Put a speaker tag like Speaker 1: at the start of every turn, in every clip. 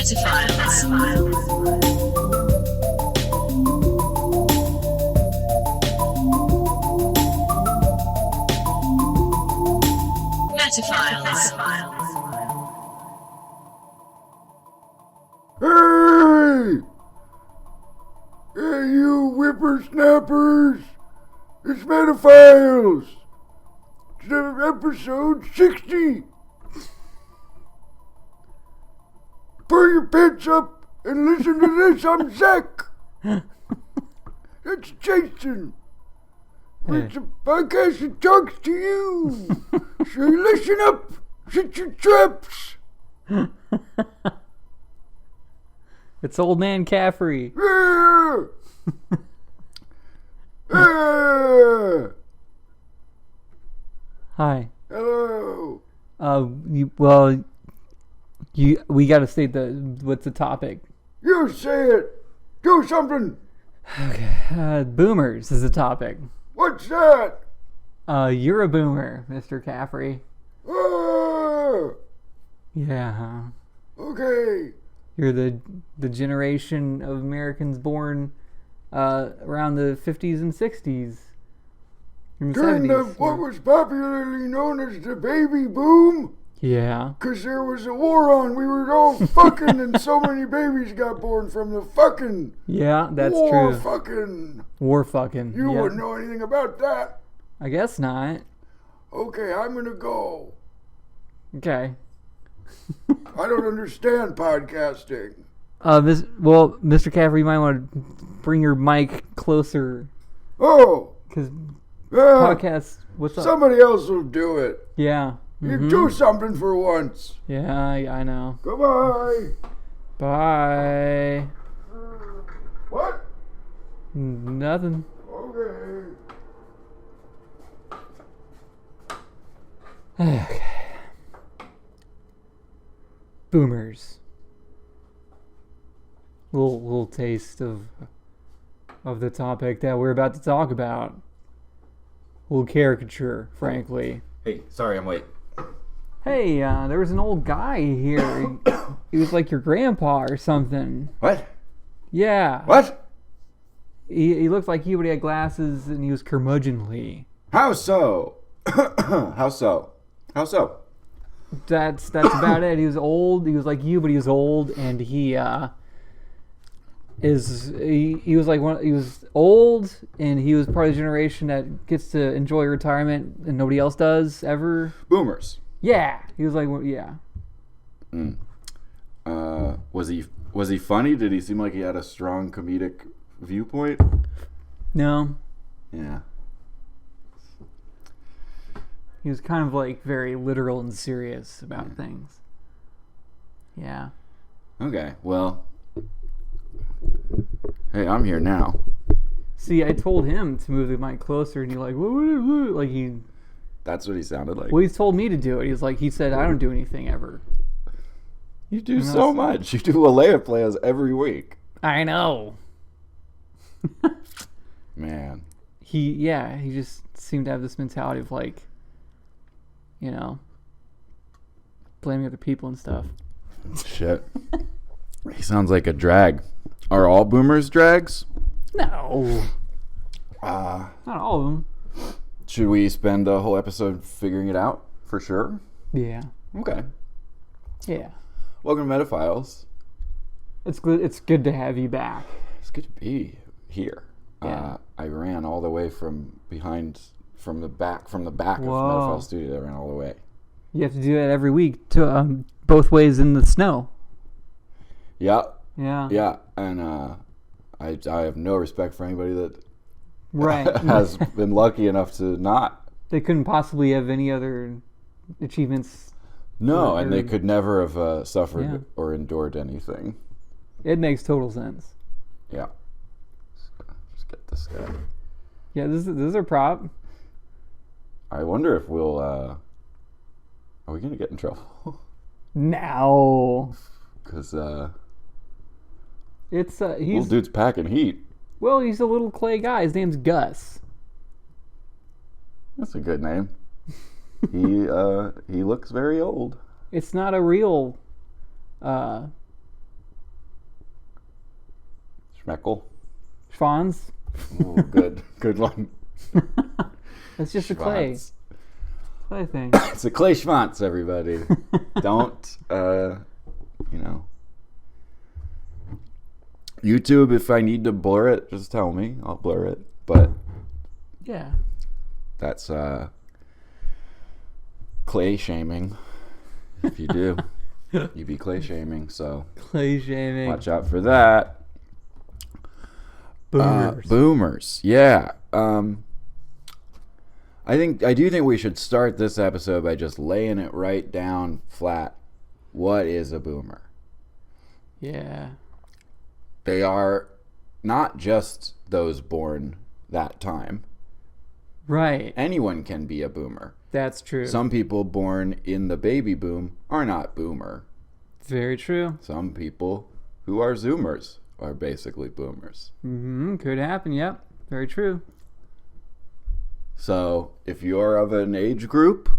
Speaker 1: Hey! Hey, you whippersnappers! It's Metaphiles! It's episode 60! Pull your pants up and listen to this. I'm Zach! That's Jason! It's a podcast that talks to you! So listen up! Sit your traps!
Speaker 2: It's Old Man Caffrey. Hi.
Speaker 1: Hello.
Speaker 2: We got to state what's the topic.
Speaker 1: You say it. Do something.
Speaker 2: Okay. Boomers is the topic.
Speaker 1: What's that?
Speaker 2: You're a boomer, Mr. Caffrey. Yeah.
Speaker 1: Okay.
Speaker 2: You're the generation of Americans born around the 50s and 60s.
Speaker 1: During what was popularly known as the baby boom.
Speaker 2: Yeah.
Speaker 1: Because there was a war on. We were all fucking and so many babies got born from the fucking.
Speaker 2: Yeah, that's
Speaker 1: war
Speaker 2: true.
Speaker 1: Fucking.
Speaker 2: War fucking.
Speaker 1: You wouldn't know anything about that.
Speaker 2: I guess not.
Speaker 1: Okay, I'm going to go.
Speaker 2: Okay.
Speaker 1: I don't understand podcasting.
Speaker 2: Mr. Caffrey, you might want to bring your mic closer.
Speaker 1: Oh.
Speaker 2: Because podcasts, what's up?
Speaker 1: Somebody else will do it.
Speaker 2: Yeah.
Speaker 1: You do something for once.
Speaker 2: Yeah, I know.
Speaker 1: Goodbye.
Speaker 2: Bye.
Speaker 1: What?
Speaker 2: Nothing.
Speaker 1: Okay.
Speaker 2: Okay. Boomers. Little taste of the topic that we're about to talk about. A little caricature, frankly.
Speaker 3: Hey, sorry I'm late.
Speaker 2: Hey, there was an old guy here. He was like your grandpa or something.
Speaker 3: What?
Speaker 2: Yeah.
Speaker 3: What?
Speaker 2: He looked like he would have glasses and he was curmudgeonly.
Speaker 3: How so? How so? How so?
Speaker 2: That's about it. He was old. He was like you, but he was old, and he was old, and he was part of the generation that gets to enjoy retirement and nobody else does ever.
Speaker 3: Boomers.
Speaker 2: Yeah, he was like, yeah.
Speaker 3: Was he funny? Did he seem like he had a strong comedic viewpoint?
Speaker 2: No.
Speaker 3: Yeah.
Speaker 2: He was kind of like very literal and serious about things. Yeah.
Speaker 3: Okay, well. Hey, I'm here now.
Speaker 2: See, I told him to move the mic closer, and he like he.
Speaker 3: That's what he sounded like.
Speaker 2: Well, he's told me to do it. He said I don't do anything ever.
Speaker 3: You do so much. You do Alea plays every week.
Speaker 2: I know.
Speaker 3: Man.
Speaker 2: He just seemed to have this mentality of like, you know, blaming other people and stuff.
Speaker 3: Shit. He sounds like a drag. Are all boomers drags?
Speaker 2: No. Not all of them.
Speaker 3: Should we spend the whole episode figuring it out for sure?
Speaker 2: Yeah.
Speaker 3: Okay.
Speaker 2: Yeah.
Speaker 3: Welcome to Metaphiles.
Speaker 2: It's good. It's good to have you back.
Speaker 3: It's good to be here.
Speaker 2: Yeah.
Speaker 3: I ran all the way from the back of
Speaker 2: Whoa.
Speaker 3: Metaphiles Studio. I ran all the way.
Speaker 2: You have to do that every week to both ways in the snow.
Speaker 3: Yeah.
Speaker 2: Yeah.
Speaker 3: Yeah. And I have no respect for anybody that
Speaker 2: Right.
Speaker 3: has been lucky enough to not.
Speaker 2: They couldn't possibly have any other achievements.
Speaker 3: No, and they could never have suffered or endured anything.
Speaker 2: It makes total sense.
Speaker 3: Yeah. Just get this guy.
Speaker 2: Yeah, this is a prop.
Speaker 3: I wonder if we'll. Are we gonna get in trouble?
Speaker 2: Now.
Speaker 3: Because
Speaker 2: It's
Speaker 3: little
Speaker 2: he's
Speaker 3: dude's packing heat.
Speaker 2: well, he's a little clay guy. His name's Gus.
Speaker 3: That's a good name. He looks very old.
Speaker 2: It's not a real
Speaker 3: Schmeckle.
Speaker 2: Schwanz.
Speaker 3: Ooh, good one.
Speaker 2: That's just a
Speaker 3: Schwanz.
Speaker 2: clay thing.
Speaker 3: It's a clay schwanz, everybody. Don't, YouTube, if I need to blur it, just tell me. I'll blur it. But
Speaker 2: Yeah.
Speaker 3: that's clay shaming. If you do, you be clay shaming. So
Speaker 2: Clay shaming.
Speaker 3: watch out for that.
Speaker 2: Boomers.
Speaker 3: Boomers. Yeah. I do think we should start this episode by just laying it right down flat. What is a boomer?
Speaker 2: Yeah.
Speaker 3: They are not just those born that time.
Speaker 2: Right.
Speaker 3: Anyone can be a boomer.
Speaker 2: That's true.
Speaker 3: Some people born in the baby boom are not boomer.
Speaker 2: Very true.
Speaker 3: Some people who are zoomers are basically boomers.
Speaker 2: Could happen. Yep. Very true.
Speaker 3: So if you're of an age group,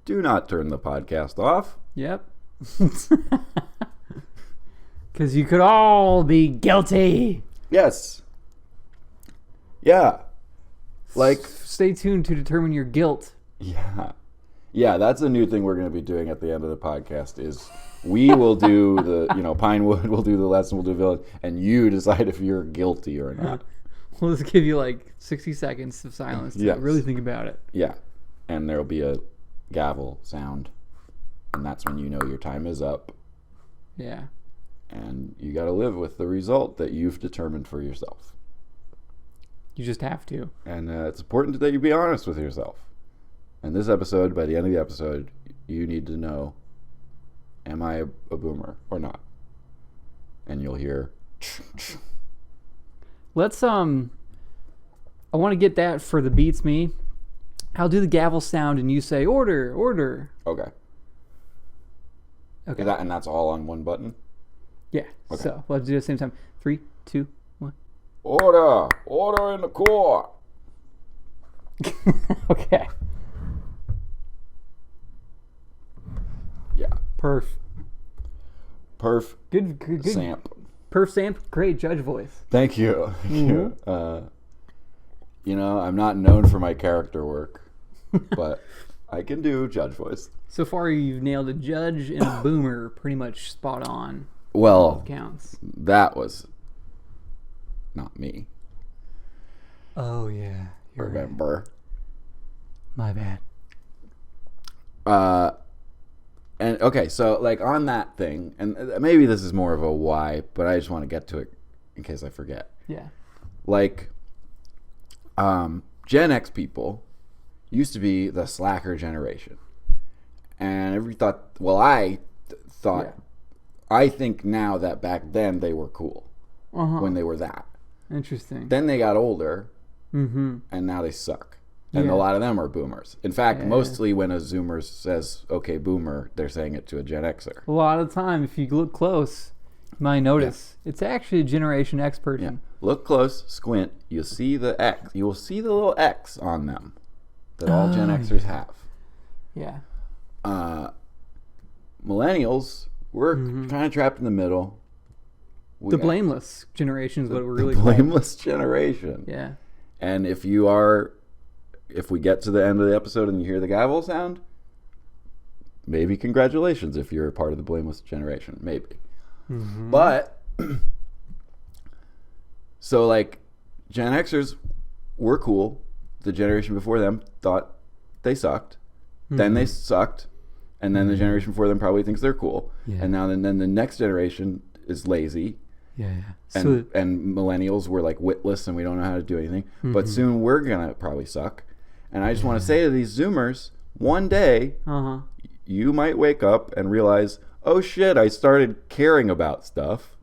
Speaker 3: do not turn the podcast off.
Speaker 2: Yep. Because you could all be guilty.
Speaker 3: Yes. Yeah. Like,
Speaker 2: Stay tuned to determine your guilt.
Speaker 3: yeah. Yeah, that's a new thing we're going to be doing at the end of the podcast is we will do the, Pinewood will do the lesson, we'll do villain, and you decide if you're guilty or not.
Speaker 2: We'll just give you like 60 seconds of silence to
Speaker 3: Yes.
Speaker 2: really think about it.
Speaker 3: Yeah. And there'll be a gavel sound. And that's when you know your time is up.
Speaker 2: Yeah.
Speaker 3: And you got to live with the result that you've determined for yourself.
Speaker 2: You just have to.
Speaker 3: And it's important that you be honest with yourself. And this episode, by the end of the episode, you need to know, am I a boomer or not? And you'll hear...
Speaker 2: Let's, I want to get that for the Beats Me. I'll do the gavel sound and you say, order, order.
Speaker 3: Okay.
Speaker 2: Okay.
Speaker 3: And that's all on one button?
Speaker 2: Yeah.
Speaker 3: Okay.
Speaker 2: So let's do it at the same time. 3, 2, 1.
Speaker 3: Order in the court.
Speaker 2: Okay.
Speaker 3: Yeah.
Speaker 2: Perf. Good.
Speaker 3: Samp.
Speaker 2: Perf Samp. Great judge voice.
Speaker 3: Thank you. Thank you. I'm not known for my character work, but I can do judge voice.
Speaker 2: So far, you've nailed a judge and a boomer pretty much spot on.
Speaker 3: Well,
Speaker 2: Counts.
Speaker 3: that was not me.
Speaker 2: Oh, yeah.
Speaker 3: Remember.
Speaker 2: My bad.
Speaker 3: And okay, so like on that thing, and maybe this is more of a why, but I just want to get to it in case I forget.
Speaker 2: Yeah.
Speaker 3: Like, Gen X people used to be the slacker generation, and I think now that back then they were cool when they were that.
Speaker 2: Interesting.
Speaker 3: Then they got older,
Speaker 2: Mm-hmm.
Speaker 3: and now they suck. And
Speaker 2: Yeah.
Speaker 3: a lot of them are boomers. In fact,
Speaker 2: Yeah.
Speaker 3: mostly when a zoomer says, okay, boomer, they're saying it to a Gen Xer.
Speaker 2: A lot of the time, if you look close, you might notice it's actually a Generation X person.
Speaker 3: Yeah. Look close, squint, you'll see the X. You will see the little X on them that all Gen Xers have.
Speaker 2: Yeah.
Speaker 3: Millennials, we're kind of trapped in the middle.
Speaker 2: The blameless generation is what we're really
Speaker 3: the
Speaker 2: called.
Speaker 3: blameless generation.
Speaker 2: Yeah.
Speaker 3: And if we get to the end of the episode and you hear the gavel sound, maybe congratulations if you're a part of the blameless generation. Maybe.
Speaker 2: Mm-hmm.
Speaker 3: But, so like, Gen Xers were cool. The generation before them thought they sucked. Then they sucked. And then the generation before them probably thinks they're cool.
Speaker 2: Yeah.
Speaker 3: And now then the next generation is lazy.
Speaker 2: Yeah.
Speaker 3: And millennials were like witless and we don't know how to do anything. But soon we're going to probably suck. And I just want to say to these Zoomers, one day you might wake up and realize, oh shit, I started caring about stuff.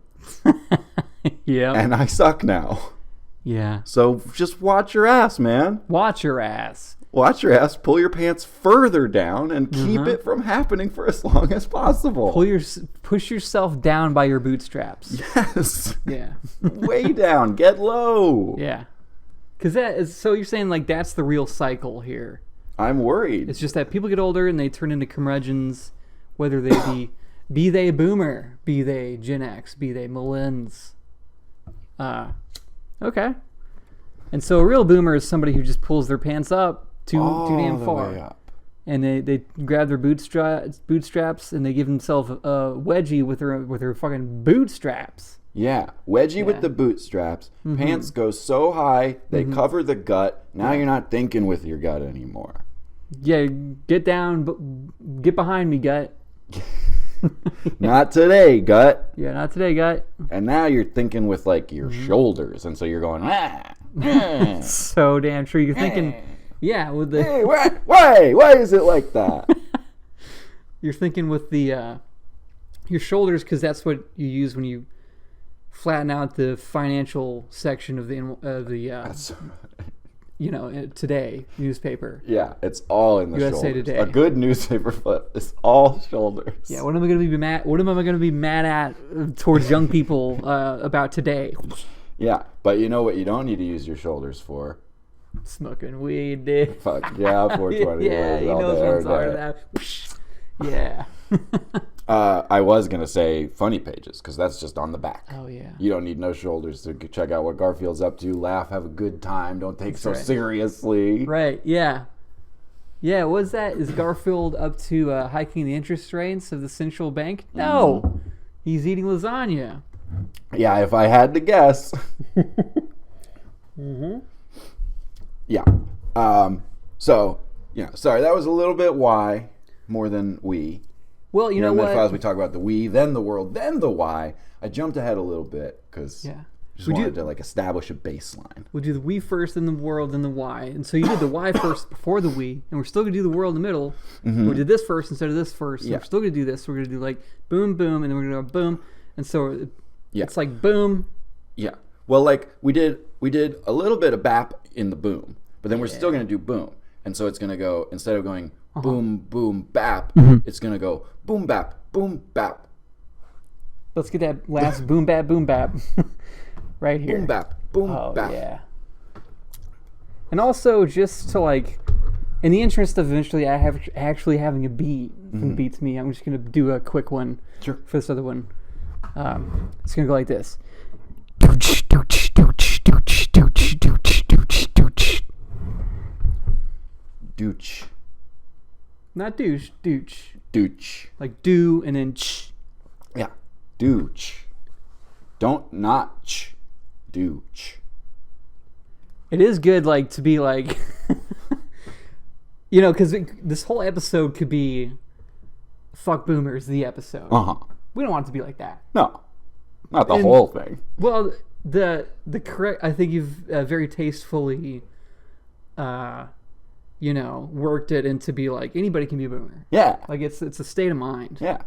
Speaker 2: Yeah.
Speaker 3: And I suck now.
Speaker 2: Yeah.
Speaker 3: So just watch your ass, man.
Speaker 2: Watch your ass.
Speaker 3: Watch your ass, pull your pants further down, and keep it from happening for as long as possible.
Speaker 2: Push yourself down by your bootstraps.
Speaker 3: Yes.
Speaker 2: Yeah.
Speaker 3: Way down. Get low.
Speaker 2: Yeah. Because that is, so you're saying like that's the real cycle here.
Speaker 3: I'm worried.
Speaker 2: It's just that people get older and they turn into curmudgeons, whether they be they boomer, be they Gen X, be they millennials. Okay. And so a real boomer is somebody who just pulls their pants up too damn
Speaker 3: the
Speaker 2: far.
Speaker 3: way up.
Speaker 2: And they grab their bootstraps and they give themselves a wedgie with their fucking bootstraps.
Speaker 3: Yeah, wedgie with the bootstraps. Pants go so high they cover the gut. Now you're not thinking with your gut anymore.
Speaker 2: Yeah, get down, get behind me, gut.
Speaker 3: Not today, gut.
Speaker 2: Yeah, not today, gut.
Speaker 3: And now you're thinking with like your shoulders, and so you're going
Speaker 2: So damn true. You're thinking, yeah, with the.
Speaker 3: Hey, why is it like that?
Speaker 2: You're thinking with the your shoulders because that's what you use when you flatten out the financial section of the Today newspaper.
Speaker 3: Yeah, it's all in the
Speaker 2: USA
Speaker 3: shoulders.
Speaker 2: Today.
Speaker 3: A good newspaper flip is all shoulders.
Speaker 2: Yeah, what am I going to be mad? What am I going to be mad at towards young people about today?
Speaker 3: Yeah, but you know what you don't need to use your shoulders for?
Speaker 2: Smoking weed, dude.
Speaker 3: Fuck yeah, 420.
Speaker 2: Yeah, you know those ones are that. Yeah.
Speaker 3: I was gonna say funny pages because that's just on the back.
Speaker 2: Oh yeah.
Speaker 3: You don't need no shoulders to check out what Garfield's up to. Laugh, have a good time. Don't take so seriously.
Speaker 2: Right. Yeah. Yeah. What's that? Is Garfield up to hiking the interest rates of the central bank? No, he's eating lasagna.
Speaker 3: Yeah, if I had to guess. Yeah. So sorry, that was a little bit why more than we.
Speaker 2: Well, you know what?
Speaker 3: As we talk about the we, then the world, then the why. I jumped ahead a little bit because just wanted to like establish a baseline.
Speaker 2: We'll do the we first, then the world, then the why. And so you did the why first before the we, and we're still gonna do the world in the middle. We did this first instead of this first. And we're still gonna do this. We're gonna do like boom, boom, and then we're gonna go boom. And so it's like boom.
Speaker 3: Yeah. Well, like we did a little bit of bap in the boom, but then we're still gonna do boom. And so it's gonna go, instead of going boom, boom, bap, it's gonna go boom, bap, boom, bap.
Speaker 2: Let's get that last boom, bap, right here.
Speaker 3: Boom, bap, boom, bap.
Speaker 2: Yeah. And also, just to like, in the interest of eventually actually having a beat from the Beats Me, I'm just gonna do a quick one for this other one. It's gonna go like this.
Speaker 3: Dooch.
Speaker 2: Not douche, douche.
Speaker 3: Dooch.
Speaker 2: Like do and then ch.
Speaker 3: Yeah. Dooch. Don't not ch. Dooch.
Speaker 2: It is good, like, to be like, because this whole episode could be fuck boomers, the episode. We don't want it to be like that.
Speaker 3: No. Not the whole thing.
Speaker 2: Well, the correct, I think you've very tastefully, worked it into be like, anybody can be a boomer.
Speaker 3: Yeah.
Speaker 2: Like, it's a state of mind.
Speaker 3: Yeah.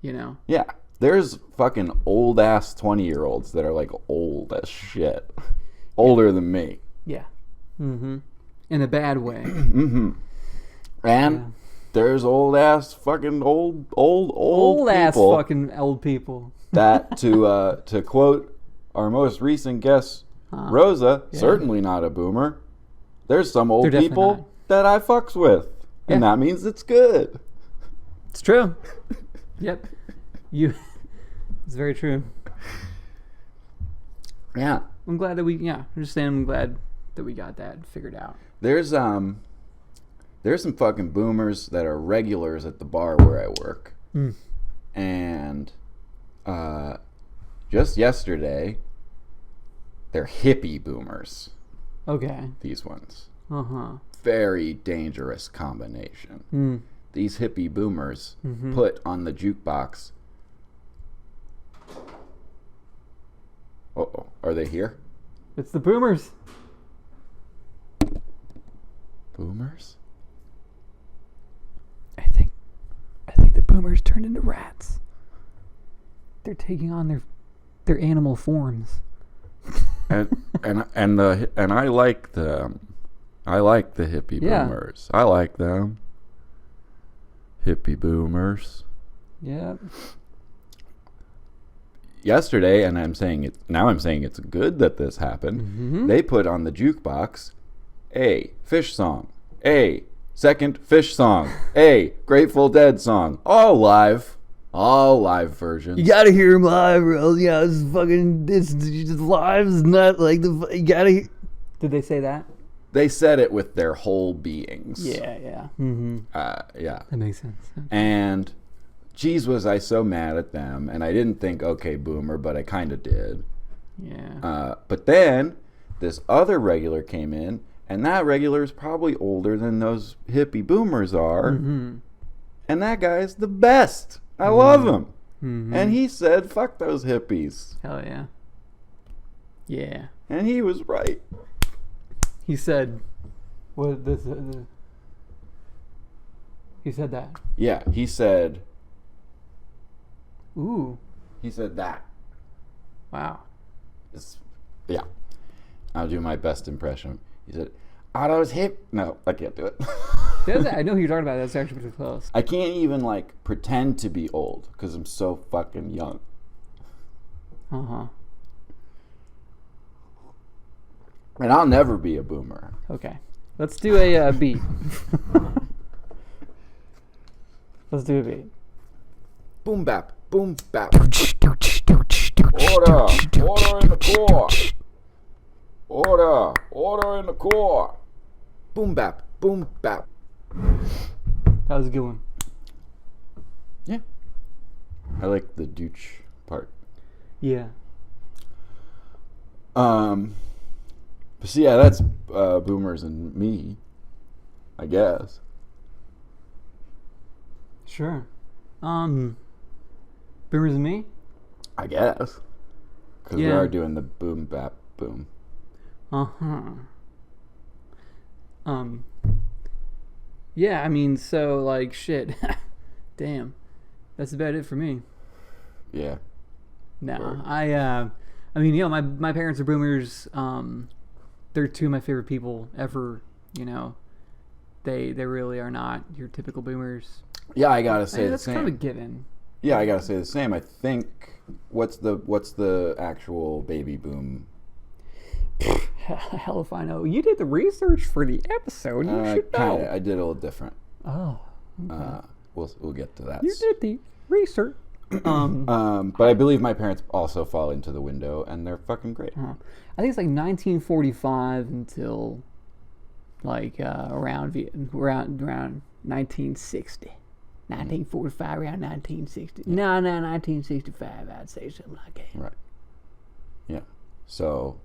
Speaker 2: Yeah.
Speaker 3: There's fucking old ass 20-year-olds that are like old as shit. Older than me.
Speaker 2: Yeah. In a bad way.
Speaker 3: And there's old ass fucking old
Speaker 2: ass
Speaker 3: people
Speaker 2: fucking old people.
Speaker 3: that to quote our most recent guest, Rosa, certainly not a boomer. There's some old people that I fucks with. And that means it's good.
Speaker 2: It's true. Yep. It's very true.
Speaker 3: Yeah.
Speaker 2: I'm glad that I'm glad that we got that figured out.
Speaker 3: There's some fucking boomers that are regulars at the bar where I work. And just yesterday, they're hippie boomers.
Speaker 2: Okay.
Speaker 3: These ones.
Speaker 2: Very
Speaker 3: dangerous combination. These hippie boomers put on the jukebox. Uh-oh. Are they here?
Speaker 2: It's the boomers.
Speaker 3: Boomers?
Speaker 2: I think the boomers turned into rats. They're taking on their animal forms.
Speaker 3: and I like them. I like the hippie boomers. I like them. Hippie boomers.
Speaker 2: Yeah.
Speaker 3: Yesterday, and I'm saying it's good that this happened. They put on the jukebox a Fish song, a second Fish song, a Grateful Dead song, all live. All live versions.
Speaker 2: You gotta hear him live, or else, it's just live is not like you gotta hear. Did they say that?
Speaker 3: They said it with their whole beings.
Speaker 2: Yeah. Mm-hmm.
Speaker 3: Yeah.
Speaker 2: That makes sense. Okay.
Speaker 3: And, geez, was I so mad at them. And I didn't think, okay, boomer, but I kind of did.
Speaker 2: Yeah.
Speaker 3: But then this other regular came in, and that regular is probably older than those hippie boomers are.
Speaker 2: Mm-hmm.
Speaker 3: And that guy's the best. I love him.
Speaker 2: Mm-hmm.
Speaker 3: And he said, fuck those hippies.
Speaker 2: Hell yeah. Yeah.
Speaker 3: And he was right.
Speaker 2: He said, "What this?" He said that.
Speaker 3: Yeah, he said.
Speaker 2: Ooh.
Speaker 3: He said that.
Speaker 2: Wow.
Speaker 3: Yeah. I'll do my best impression. He said, "Are those hip?" No, I can't do it.
Speaker 2: I know who you're talking about. That's actually pretty close.
Speaker 3: I can't even pretend to be old because I'm so fucking young.
Speaker 2: Uh-huh.
Speaker 3: And I'll never be a boomer.
Speaker 2: Okay. Let's do a beat. Let's do a beat.
Speaker 3: Boom bap, boom bap. Order in the core. Order in the core. Boom bap, boom bap.
Speaker 2: That was a good one.
Speaker 3: Yeah. I like the douche part.
Speaker 2: Yeah.
Speaker 3: But see, yeah, that's boomers and me, I guess.
Speaker 2: Sure. Boomers and me?
Speaker 3: I guess. Because we
Speaker 2: Yeah.
Speaker 3: are doing the boom bap boom.
Speaker 2: Uh-huh. Yeah, I mean, so, shit. Damn. That's about it for me.
Speaker 3: Yeah.
Speaker 2: No,
Speaker 3: Word.
Speaker 2: I mean, my parents are boomers. They're two of my favorite people ever. They really are not your typical boomers.
Speaker 3: Yeah, I gotta say the
Speaker 2: that's
Speaker 3: same.
Speaker 2: kind of a given.
Speaker 3: Yeah, I gotta say the same. I think what's the actual baby boom?
Speaker 2: Hell if I know. You did the research for the episode. You should know.
Speaker 3: Kinda. I did a little different.
Speaker 2: Oh. Okay.
Speaker 3: We'll get to that.
Speaker 2: You did the research.
Speaker 3: But I believe my parents also fall into the window, and they're fucking great.
Speaker 2: I think it's 1945 until around 1960. 1945 around 1960. No, 1965. I'd say something like that.
Speaker 3: Right. Yeah. So,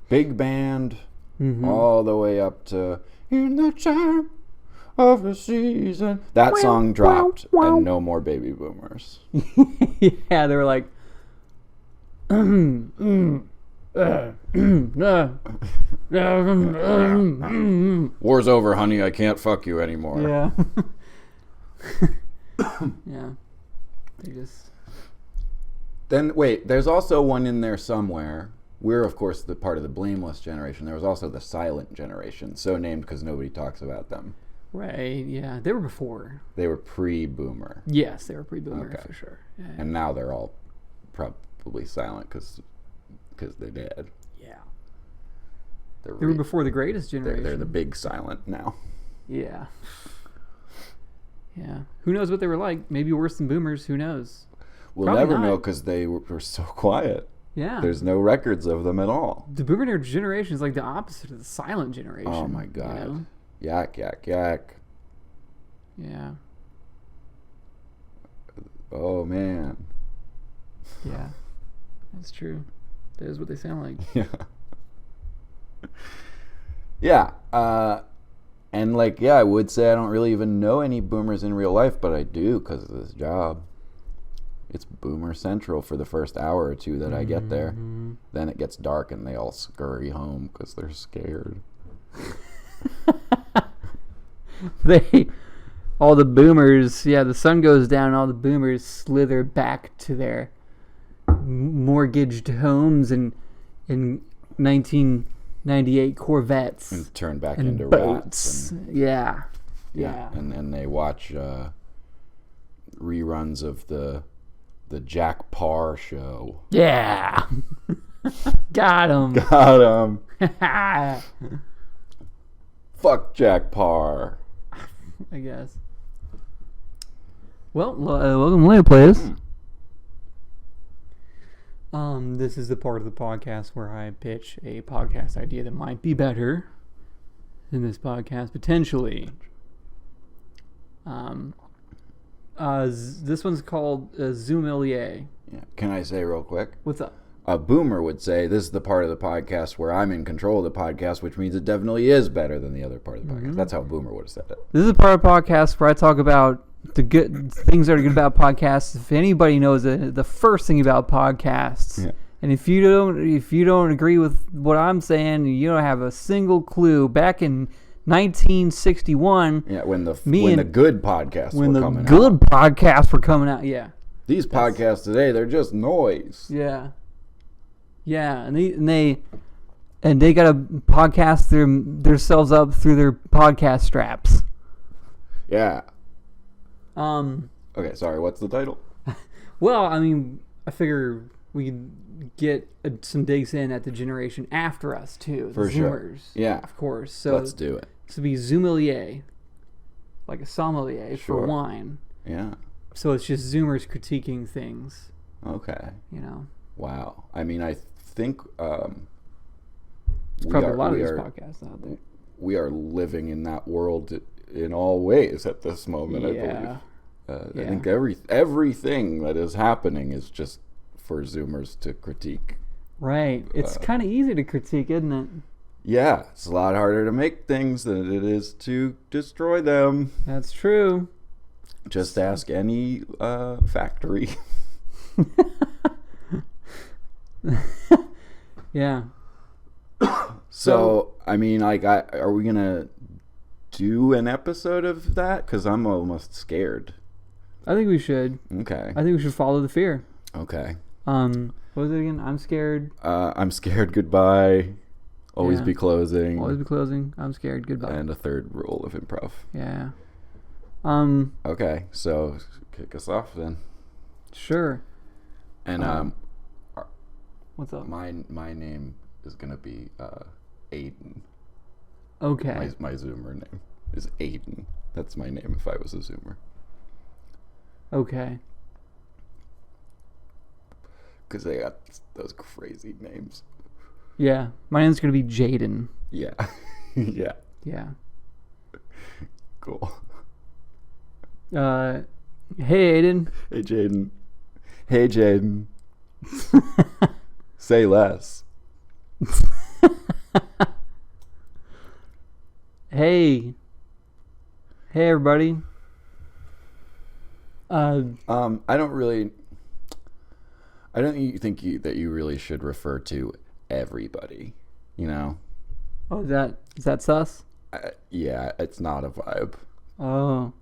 Speaker 3: big band,
Speaker 2: Mm-hmm.
Speaker 3: all the way up to "In the Time of the Season." That song dropped, and no more baby boomers.
Speaker 2: Yeah, they were like,
Speaker 3: War's over, honey. I can't fuck you anymore.
Speaker 2: yeah. Yeah. They just.
Speaker 3: Then wait, there's also one in there somewhere. We're of course the part of the Blameless generation. There was also the Silent generation, so named because nobody talks about them.
Speaker 2: Right, yeah. They were before.
Speaker 3: They were pre-boomer,
Speaker 2: Yes, they were pre-boomer
Speaker 3: Okay.
Speaker 2: for sure. Yeah.
Speaker 3: and now they're all probably silent because they're dead.
Speaker 2: Yeah.
Speaker 3: They're
Speaker 2: They were before the greatest generation.
Speaker 3: they're the big silent now.
Speaker 2: Yeah. Yeah. Who knows what they were like? Maybe worse than boomers. Who knows?
Speaker 3: We'll
Speaker 2: Probably
Speaker 3: never
Speaker 2: not.
Speaker 3: know because they were so quiet.
Speaker 2: Yeah.
Speaker 3: There's no records of them at all.
Speaker 2: The boomer generation is like the opposite of the silent generation.
Speaker 3: Oh my god.
Speaker 2: You know?
Speaker 3: Yak, yak, yak.
Speaker 2: Yeah.
Speaker 3: Oh man.
Speaker 2: Yeah. That's true. That is what they sound like.
Speaker 3: Yeah. Yeah. And I would say I don't really even know any boomers in real life, but I do because of this job. It's boomer central for the first hour or two that I get there.
Speaker 2: Mhm.
Speaker 3: Then it gets dark and they all scurry home because they're scared.
Speaker 2: All the boomers, the sun goes down, all the boomers slither back to their mortgaged homes and in 1998 Corvettes
Speaker 3: And turn back
Speaker 2: and
Speaker 3: into
Speaker 2: boats.
Speaker 3: rats. And,
Speaker 2: Yeah.
Speaker 3: And then they watch reruns of the Jack Parr show.
Speaker 2: Yeah. Got him.
Speaker 3: Got him. Fuck Jack Parr.
Speaker 2: I guess. Well, welcome to Blameless. This is the part of the podcast where I pitch a podcast idea that might be better than this podcast, potentially. This one's called Zoomilier.
Speaker 3: Yeah. Can I say real quick?
Speaker 2: What's up?
Speaker 3: A boomer would say this is the part of the podcast where I'm in control of the podcast, which means it definitely is better than the other part of the podcast. That's how a boomer would have said it.
Speaker 2: This is a part of the podcast where I talk about the good things that are good about podcasts. If anybody knows the first thing about podcasts, and if you don't agree with what I'm saying, you don't have a single clue. Back in 1961,
Speaker 3: when the good podcasts were coming out.
Speaker 2: Podcasts were coming out, yeah.
Speaker 3: These podcasts today, they're just noise.
Speaker 2: Yeah. Yeah, and they got to podcast themselves up through their podcast straps.
Speaker 3: Yeah. Okay, sorry. What's the title?
Speaker 2: Well, I mean, I figure we could get some digs in at the generation after us too.
Speaker 3: For sure.
Speaker 2: Zoomers,
Speaker 3: yeah,
Speaker 2: of course. So
Speaker 3: let's do it.
Speaker 2: This would be Zoomilier, like a sommelier for wine.
Speaker 3: Yeah.
Speaker 2: So it's just Zoomers critiquing things.
Speaker 3: Okay.
Speaker 2: You know.
Speaker 3: Wow. I mean, I think
Speaker 2: there's probably a lot of these podcasts out there.
Speaker 3: We are living in that world in all ways at this moment.
Speaker 2: Yeah.
Speaker 3: I believe. I think everything that is happening is just for Zoomers to critique.
Speaker 2: Right. It's kind of easy to critique, isn't it?
Speaker 3: Yeah, it's a lot harder to make things than it is to destroy them.
Speaker 2: That's true.
Speaker 3: Just ask any factory.
Speaker 2: Yeah.
Speaker 3: So, I mean, like, are we gonna do an episode of that? Because I'm almost scared.
Speaker 2: I think we should.
Speaker 3: Okay.
Speaker 2: I think we should follow the fear.
Speaker 3: Okay.
Speaker 2: What was it again? I'm scared.
Speaker 3: I'm scared. Goodbye. Always be closing.
Speaker 2: Always be closing. I'm scared. Goodbye.
Speaker 3: And a third rule of improv.
Speaker 2: Yeah.
Speaker 3: Okay, so kick us off then.
Speaker 2: Sure.
Speaker 3: And
Speaker 2: what's up?
Speaker 3: My name is gonna be Aiden.
Speaker 2: Okay.
Speaker 3: My Zoomer name is Aiden. That's my name if I was a Zoomer.
Speaker 2: Okay.
Speaker 3: Because they got those crazy names.
Speaker 2: Yeah, my name's gonna be Jaden.
Speaker 3: Yeah. Yeah.
Speaker 2: Yeah.
Speaker 3: Cool.
Speaker 2: Hey Aiden.
Speaker 3: Hey Jaden. Hey Jaden. Say less.
Speaker 2: Hey everybody.
Speaker 3: I don't think that you really should refer to everybody, you know?
Speaker 2: Oh, is that sus?
Speaker 3: Yeah, it's not a vibe.
Speaker 2: Oh.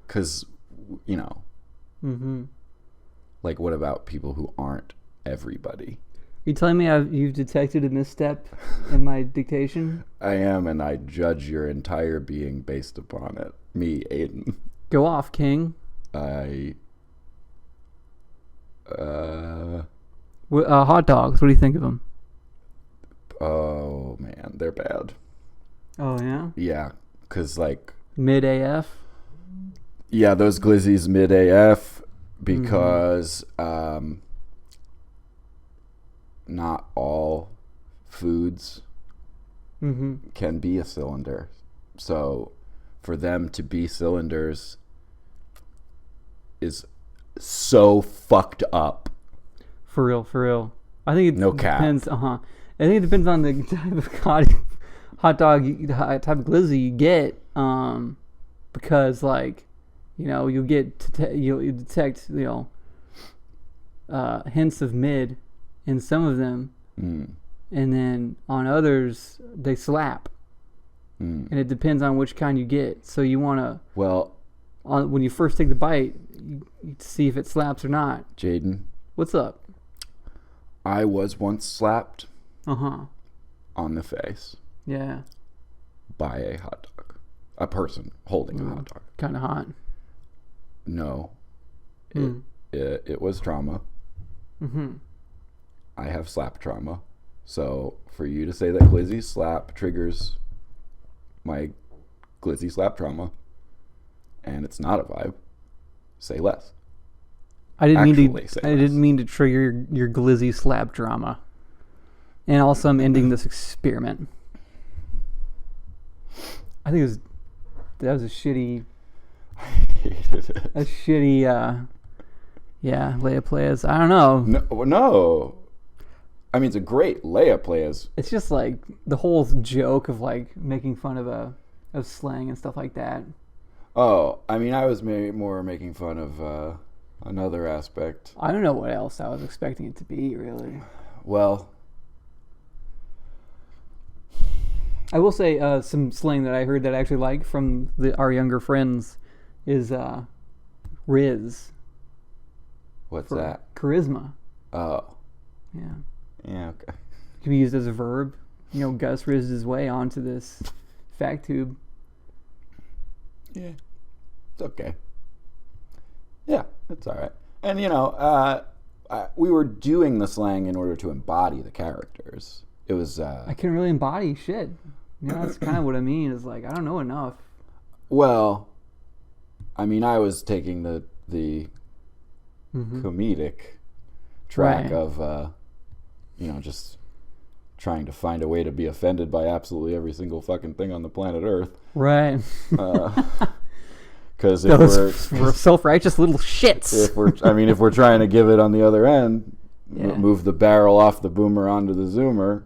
Speaker 3: Because, you know.
Speaker 2: Mm-hmm.
Speaker 3: Like, what about people who aren't everybody?
Speaker 2: You telling me you've detected a misstep in my dictation?
Speaker 3: I am, and I judge your entire being based upon it. Me, Aiden.
Speaker 2: Go off, King. Hot dogs. What do you think of them?
Speaker 3: Oh man, they're bad.
Speaker 2: Oh yeah.
Speaker 3: Yeah, cause like
Speaker 2: mid AF.
Speaker 3: Yeah, those glizzies mid AF because not all foods can be a cylinder. So for them to be cylinders is so fucked up.
Speaker 2: For real. I think it depends.
Speaker 3: Cap.
Speaker 2: I think it depends on the type of hot dog, type of glizzy you get. Because like, you know, you'll detect, you know, hints of mid in some of them, and then on others they slap. And it depends on which kind you get. So you want to when you first take the bite, you see if it slaps or not.
Speaker 3: Jaden,
Speaker 2: what's up?
Speaker 3: I was once slapped
Speaker 2: on
Speaker 3: the face.
Speaker 2: Yeah.
Speaker 3: By a hot dog. A person holding a hot dog.
Speaker 2: Kind of hot.
Speaker 3: No. It was trauma. I have slap trauma. So for you to say that glizzy slap triggers my glizzy slap trauma, and it's not a vibe. say less.
Speaker 2: I didn't
Speaker 3: Actually,
Speaker 2: mean to trigger your glizzy slap drama. And also, I'm ending this experiment. I think that was a shitty.
Speaker 3: I hated it.
Speaker 2: A shitty. Leia Playas. I don't know.
Speaker 3: No. I mean, it's a great Leia Playas.
Speaker 2: It's just like the whole joke of like making fun of slang and stuff like that.
Speaker 3: Oh, I mean, I was more making fun of another aspect.
Speaker 2: I don't know what else I was expecting it to be, really.
Speaker 3: Well,
Speaker 2: I will say some slang that I heard that I actually like from our younger friends is Riz.
Speaker 3: What's that?
Speaker 2: Charisma.
Speaker 3: Oh.
Speaker 2: Yeah.
Speaker 3: Yeah, okay.
Speaker 2: It can be used as a verb. Gus rizzed his way onto this fact tube.
Speaker 3: Yeah. It's okay. Yeah, it's all right. And, we were doing the slang in order to embody the characters. It was...
Speaker 2: I can't really embody shit. That's kind of what I mean. Is like, I don't know enough.
Speaker 3: Well, I mean, I was taking the
Speaker 2: Mm-hmm.
Speaker 3: comedic track
Speaker 2: Right.
Speaker 3: of, just trying to find a way to be offended by absolutely every single fucking thing on the planet Earth.
Speaker 2: Right.
Speaker 3: Because if
Speaker 2: we're self-righteous little shits.
Speaker 3: if we're trying to give it on the other end,
Speaker 2: Yeah.
Speaker 3: move the barrel off the boomer onto the zoomer,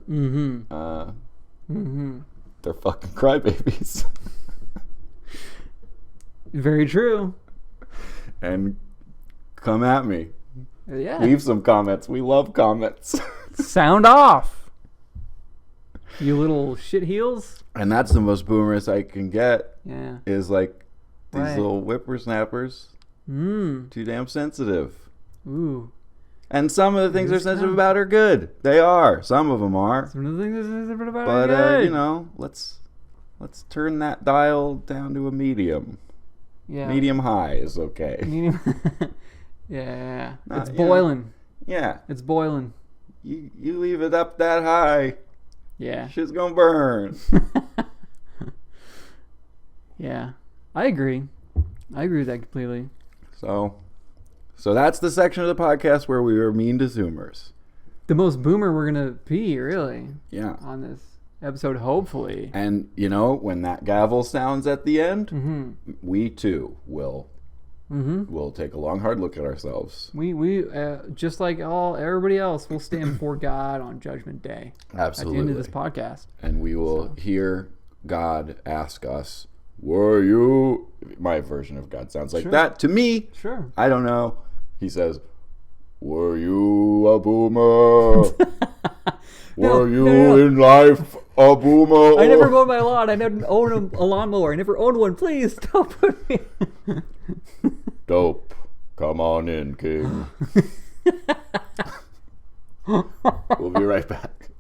Speaker 3: they're fucking crybabies.
Speaker 2: Very true.
Speaker 3: And come at me.
Speaker 2: Yeah.
Speaker 3: Leave some comments. We love comments.
Speaker 2: Sound off. You little shit heels.
Speaker 3: And that's the most boomerous I can get.
Speaker 2: Yeah.
Speaker 3: Is like these
Speaker 2: Right.
Speaker 3: little whippersnappers. Too damn sensitive.
Speaker 2: Ooh.
Speaker 3: And some of the things they're sensitive about are good. They are. Some of them are.
Speaker 2: Some of the things are different about
Speaker 3: But
Speaker 2: it. Good.
Speaker 3: let's turn that dial down to a medium.
Speaker 2: Yeah.
Speaker 3: Medium high is okay.
Speaker 2: Medium. Yeah.
Speaker 3: Nah,
Speaker 2: It's boiling.
Speaker 3: Yeah.
Speaker 2: It's boiling.
Speaker 3: You leave it up that high,
Speaker 2: Yeah.
Speaker 3: shit's gonna burn.
Speaker 2: Yeah. I agree with that completely.
Speaker 3: So that's the section of the podcast where we were mean to Zoomers.
Speaker 2: The most boomer we're gonna be, really,
Speaker 3: Yeah.
Speaker 2: on this episode, hopefully.
Speaker 3: And when that gavel sounds at the end,
Speaker 2: Mm-hmm.
Speaker 3: we too will take a long hard look at ourselves.
Speaker 2: We just like everybody else, will stand before God on Judgment Day.
Speaker 3: Absolutely.
Speaker 2: At the end of this podcast.
Speaker 3: And we will hear God ask us, "Were you?" My version of God sounds like
Speaker 2: Sure.
Speaker 3: that to me.
Speaker 2: Sure.
Speaker 3: I don't know. He says, "Were you a boomer? Were you
Speaker 2: no.
Speaker 3: in life a boomer?"
Speaker 2: I never mowed my lawn. I never owned a lawnmower. I never owned one. Please don't put me.
Speaker 3: Dope. Come on in, King. We'll be right back.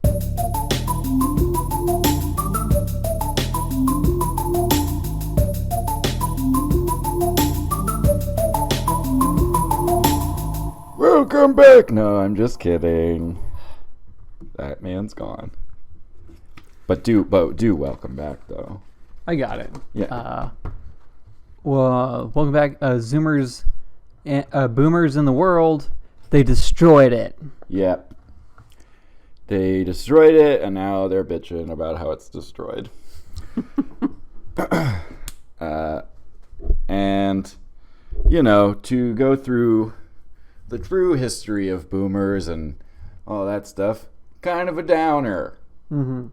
Speaker 3: Welcome back. No, I'm just kidding. That man's gone. But do welcome back though.
Speaker 2: I got it.
Speaker 3: Yeah.
Speaker 2: Well, welcome back, Zoomers, boomers in the world. They destroyed it.
Speaker 3: Yep. They destroyed it, and now they're bitching about how it's destroyed. And, to go through the true history of boomers and all that stuff, kind of a downer.
Speaker 2: Mm-hmm.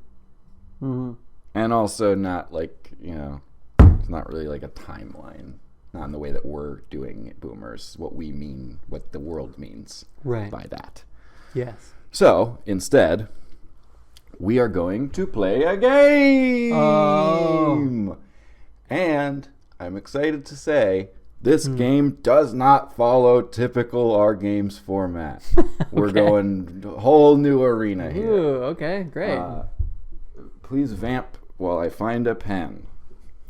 Speaker 2: Mm-hmm.
Speaker 3: And also not it's not really like a timeline. Not in the way that we're doing it, boomers. What we mean, what the world means by that.
Speaker 2: Yes.
Speaker 3: So, instead, we are going to play a game!
Speaker 2: Oh.
Speaker 3: And I'm excited to say, this game does not follow typical Our Games format. We're going a whole new arena here.
Speaker 2: Ooh, okay, great.
Speaker 3: Please vamp while I find a pen.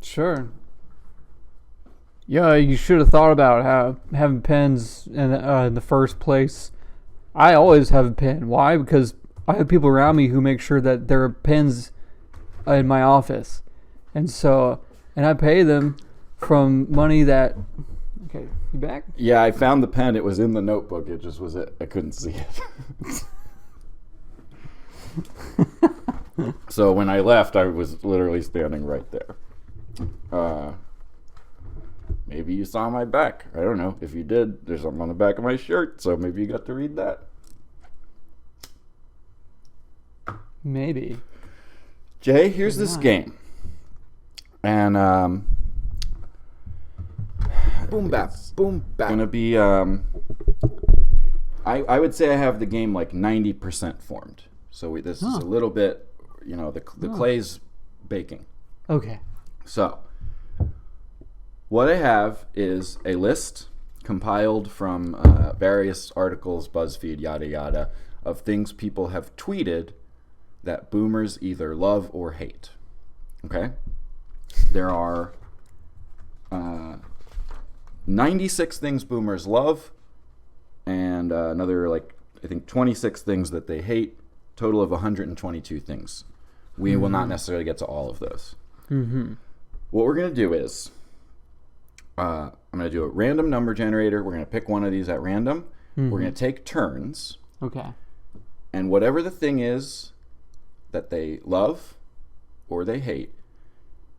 Speaker 2: Sure. Yeah, you should have thought about having pens in the first place. I always have a pen. Why? Because I have people around me who make sure that there are pens in my office. And I pay them from money that Okay, you back?
Speaker 3: Yeah, I found the pen. It was in the notebook. It just was it. I couldn't see it. So when I left, I was literally standing right there. Maybe you saw my back. I don't know. If you did, there's something on the back of my shirt, so maybe you got to read that.
Speaker 2: Maybe.
Speaker 3: Jay, here's this game. And
Speaker 1: Boom bap, boom bap.
Speaker 3: Gonna be I would say I have the game like 90% formed. So this is a little bit, the clay's baking.
Speaker 2: Okay.
Speaker 3: So what I have is a list compiled from various articles, BuzzFeed, yada yada, of things people have tweeted that boomers either love or hate. Okay? There are 96 things boomers love, and another, I think 26 things that they hate, total of 122 things. We will not necessarily get to all of those.
Speaker 2: Mm-hmm.
Speaker 3: What we're going to do is, I'm going to do a random number generator. We're going to pick one of these at random.
Speaker 2: Mm-hmm.
Speaker 3: We're going to take turns.
Speaker 2: Okay.
Speaker 3: And whatever the thing is that they love or they hate,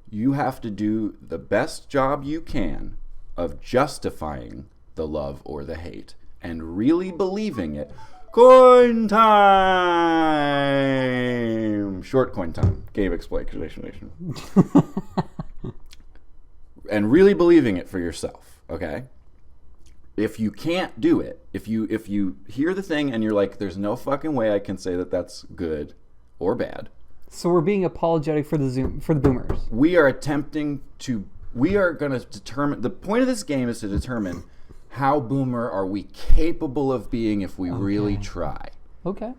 Speaker 3: you have to do the best job you can of justifying the love or the hate and really believing it. Coin time! Short coin time. Game explanation. And really believing it for yourself, okay? If you can't do it, if you hear the thing and you're like, there's no fucking way I can say that that's good or bad.
Speaker 2: So we're being apologetic for the boomers.
Speaker 3: We are going to determine, the point of this game is to determine how boomer are we capable of being if we really try.
Speaker 2: Okay.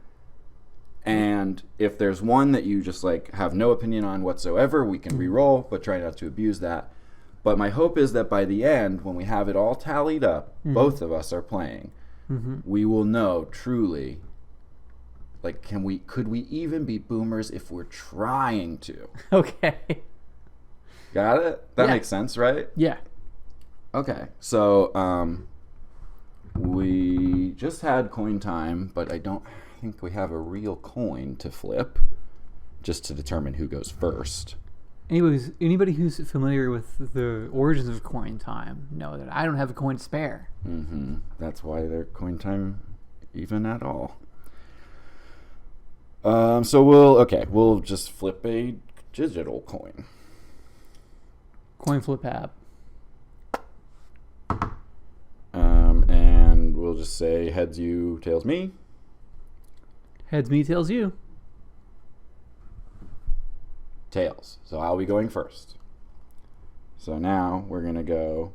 Speaker 3: And if there's one that you just have no opinion on whatsoever, we can re-roll, but try not to abuse that. But my hope is that by the end, when we have it all tallied up, both of us are playing, we will know truly, could we even be boomers if we're trying to?
Speaker 2: Okay.
Speaker 3: Got it? That makes sense, right?
Speaker 2: Yeah.
Speaker 3: Okay. So, we just had coin time, but I don't think we have a real coin to flip, just to determine who goes first.
Speaker 2: Anybody who's familiar with the origins of coin time know that I don't have a coin to spare.
Speaker 3: Mm-hmm. That's why they're coin time even at all. So we'll just flip a digital coin.
Speaker 2: Coin flip app.
Speaker 3: And we'll just say heads you, tails me.
Speaker 2: Heads me, tails you.
Speaker 3: Tails. So I'll be going first. So now we're going to go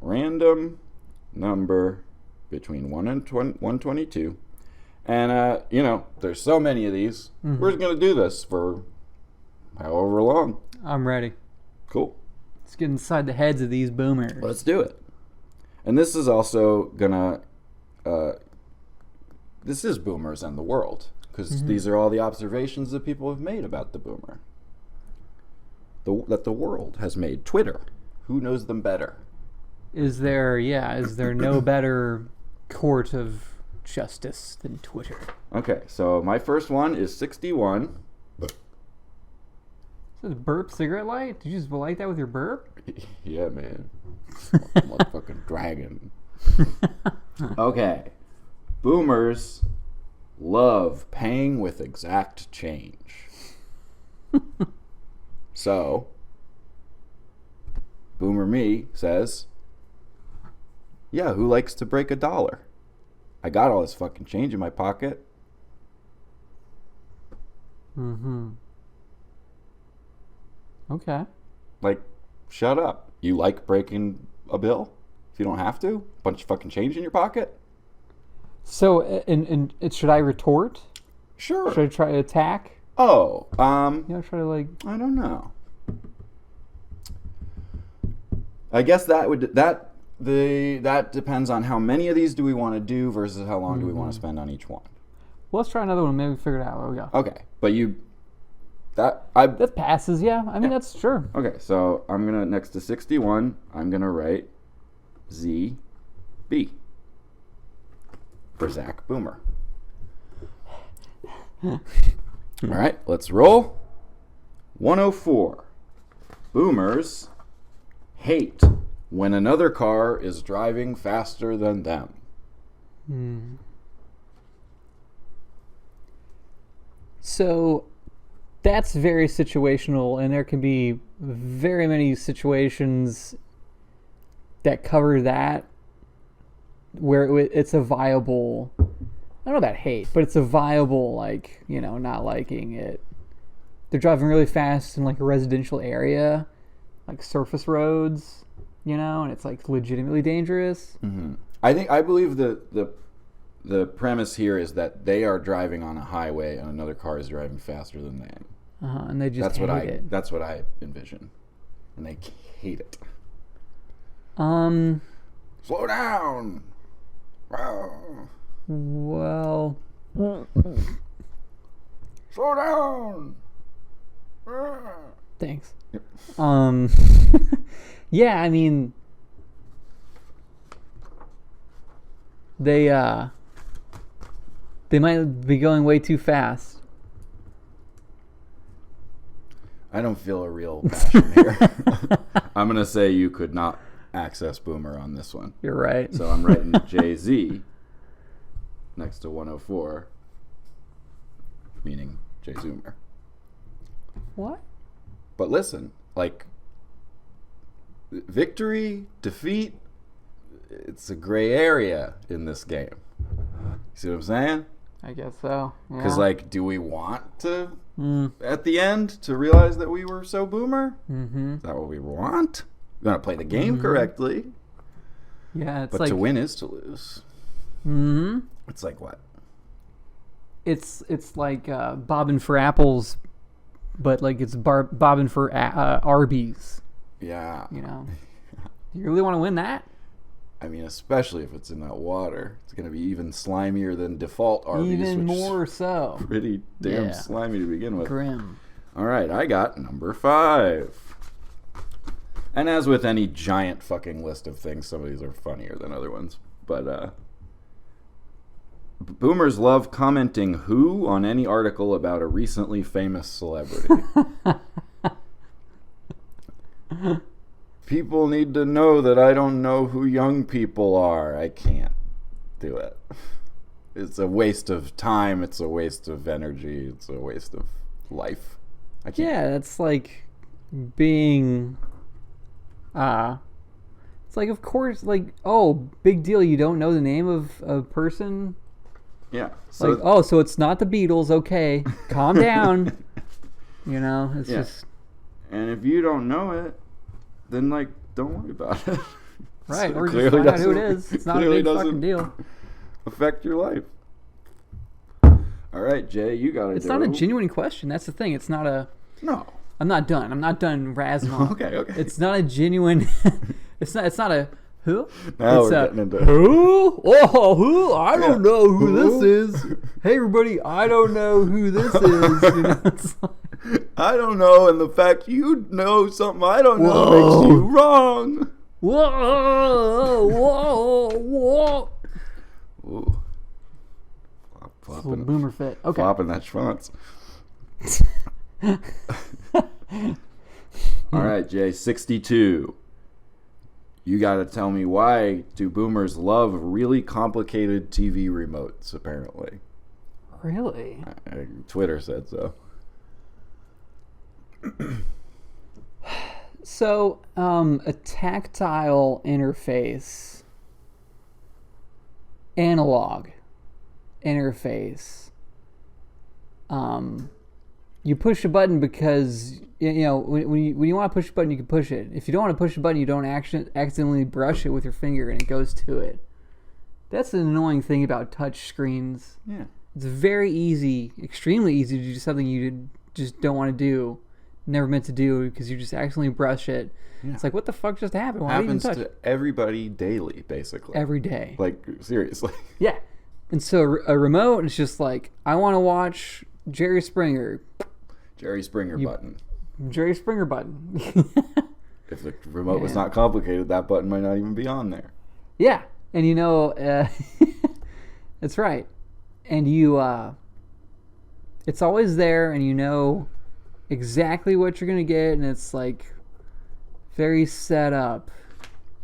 Speaker 3: random number between 1 and 122. And, there's so many of these. We're just going to do this for however long.
Speaker 2: I'm ready.
Speaker 3: Cool.
Speaker 2: Let's get inside the heads of these boomers.
Speaker 3: Let's do it. And this is also going to... this is boomers and the world. Because these are all the observations that people have made about the boomer. That the world has made. Twitter. Who knows them better?
Speaker 2: Is there no better court of justice than Twitter?
Speaker 3: Okay, so my first one is 61.
Speaker 2: Is this a burp cigarette light? Did you just light that with your burp?
Speaker 3: Yeah, man. Motherfucking dragon. Okay. Boomers love paying with exact change. So, Boomer Me says, yeah, who likes to break $1? I got all this fucking change in my pocket.
Speaker 2: Mm-hmm. Okay.
Speaker 3: Shut up. You like breaking a bill? If you don't have to? Bunch of fucking change in your pocket?
Speaker 2: So, and should I retort?
Speaker 3: Sure.
Speaker 2: Should I try to attack?
Speaker 3: Oh,
Speaker 2: try to
Speaker 3: I don't know. I guess that depends on how many of these do we want to do versus how long do we want to spend on each one.
Speaker 2: Well, let's try another one. Maybe figure it out. There we go.
Speaker 3: Okay, but
Speaker 2: that passes. Yeah, I mean that's sure.
Speaker 3: Okay, so I'm gonna next to 61. I'm gonna write for Zach Boomer. All right, let's roll. 104. Boomers hate when another car is driving faster than them.
Speaker 2: So that's very situational, and there can be very many situations that cover that where it's a viable, I don't know about hate, but it's a viable, like, you know, not liking it. They're driving really fast in like a residential area, like surface roads, you know, and it's like legitimately dangerous.
Speaker 3: Mm-hmm. I believe the premise here is that they are driving on a highway and another car is driving faster than them.
Speaker 2: And they just hate it.
Speaker 3: That's what I envision, and they hate it. Slow down.
Speaker 2: Well,
Speaker 1: Slow down.
Speaker 2: thanks.
Speaker 3: Yep.
Speaker 2: Yeah, I mean, they might be going way too fast.
Speaker 3: I don't feel a real passion here. I'm going to say you could not access Boomer on this one.
Speaker 2: You're right.
Speaker 3: So I'm writing Jay-Z next to 104, meaning Jay-Zoomer.
Speaker 2: What?
Speaker 3: But listen, like, victory, defeat, it's a gray area in this game. See what I'm saying?
Speaker 2: I guess so.
Speaker 3: Because, like, do we want to, at the end, to realize that we were so Boomer?
Speaker 2: Mm-hmm.
Speaker 3: Is that what we want? We're going to play the game correctly.
Speaker 2: Yeah, it's
Speaker 3: But
Speaker 2: like
Speaker 3: to win is to lose.
Speaker 2: Mm-hmm.
Speaker 3: It's like what?
Speaker 2: It's like bobbing for apples, but like it's bobbing for Arby's.
Speaker 3: Yeah.
Speaker 2: You know, you really want to win that?
Speaker 3: I mean, especially if it's in that water. It's going to be even slimier than default Arby's.
Speaker 2: Even
Speaker 3: which
Speaker 2: more
Speaker 3: is
Speaker 2: so.
Speaker 3: pretty damn slimy to begin with.
Speaker 2: Grim.
Speaker 3: All right, I got number 5. And as with any giant fucking list of things, some of these are funnier than other ones. But boomers love commenting who on any article about a recently famous celebrity. People need to know that I don't know who young people are. I can't do it. It's a waste of time. It's a waste of energy. It's a waste of life. I can't.
Speaker 2: Yeah, that's like being it's like, of course, like, oh, big deal, you don't know the name of a person?
Speaker 3: Yeah. So,
Speaker 2: like, oh, so it's not the Beatles, okay, calm down. You know, it's just...
Speaker 3: And if you don't know it, then, like, don't worry about it.
Speaker 2: Right,
Speaker 3: So
Speaker 2: or just find out who it is. It's not a big fucking deal.
Speaker 3: Affect your life. All right, Jay, you got to do it.
Speaker 2: It's not a genuine question. That's the thing. It's not a...
Speaker 3: No.
Speaker 2: I'm not done razzing on.
Speaker 3: Okay.
Speaker 2: It's not a genuine... It's not a who?
Speaker 3: Now
Speaker 2: it's
Speaker 3: we're getting into
Speaker 2: who? Oh, who? I don't know who this is. Hey, everybody, I don't know who this is. You know, it's like,
Speaker 3: I don't know, and the fact you know something I don't know makes you wrong.
Speaker 2: Whoa.
Speaker 3: Ooh.
Speaker 2: It's a little boomer fit. Okay.
Speaker 3: Flopping that schwanz. All right, Jay, 62. You got to tell me, why do boomers love really complicated TV remotes, apparently?
Speaker 2: Really?
Speaker 3: Twitter said so.
Speaker 2: So, a tactile interface, analog interface. You push a button because, you know, when you want to push a button, you can push it. If you don't want to push a button, you don't accidentally brush it with your finger and it goes to it. That's an annoying thing about touch screens.
Speaker 3: Yeah.
Speaker 2: It's very easy, extremely easy to do something you just don't want to do, never meant to do, because you just accidentally brush it. Yeah. It's like, what the fuck just happened? Why
Speaker 3: happens
Speaker 2: did you even touch
Speaker 3: to everybody daily, basically.
Speaker 2: Every day.
Speaker 3: Like, seriously.
Speaker 2: Yeah. And so a remote is just like, I want to watch Jerry Springer.
Speaker 3: Jerry Springer button.
Speaker 2: Jerry Springer button.
Speaker 3: If the remote was not complicated, that button might not even be on there.
Speaker 2: Yeah, and you know, that's right. And you, it's always there, and you know exactly what you're gonna get, and it's like very set up,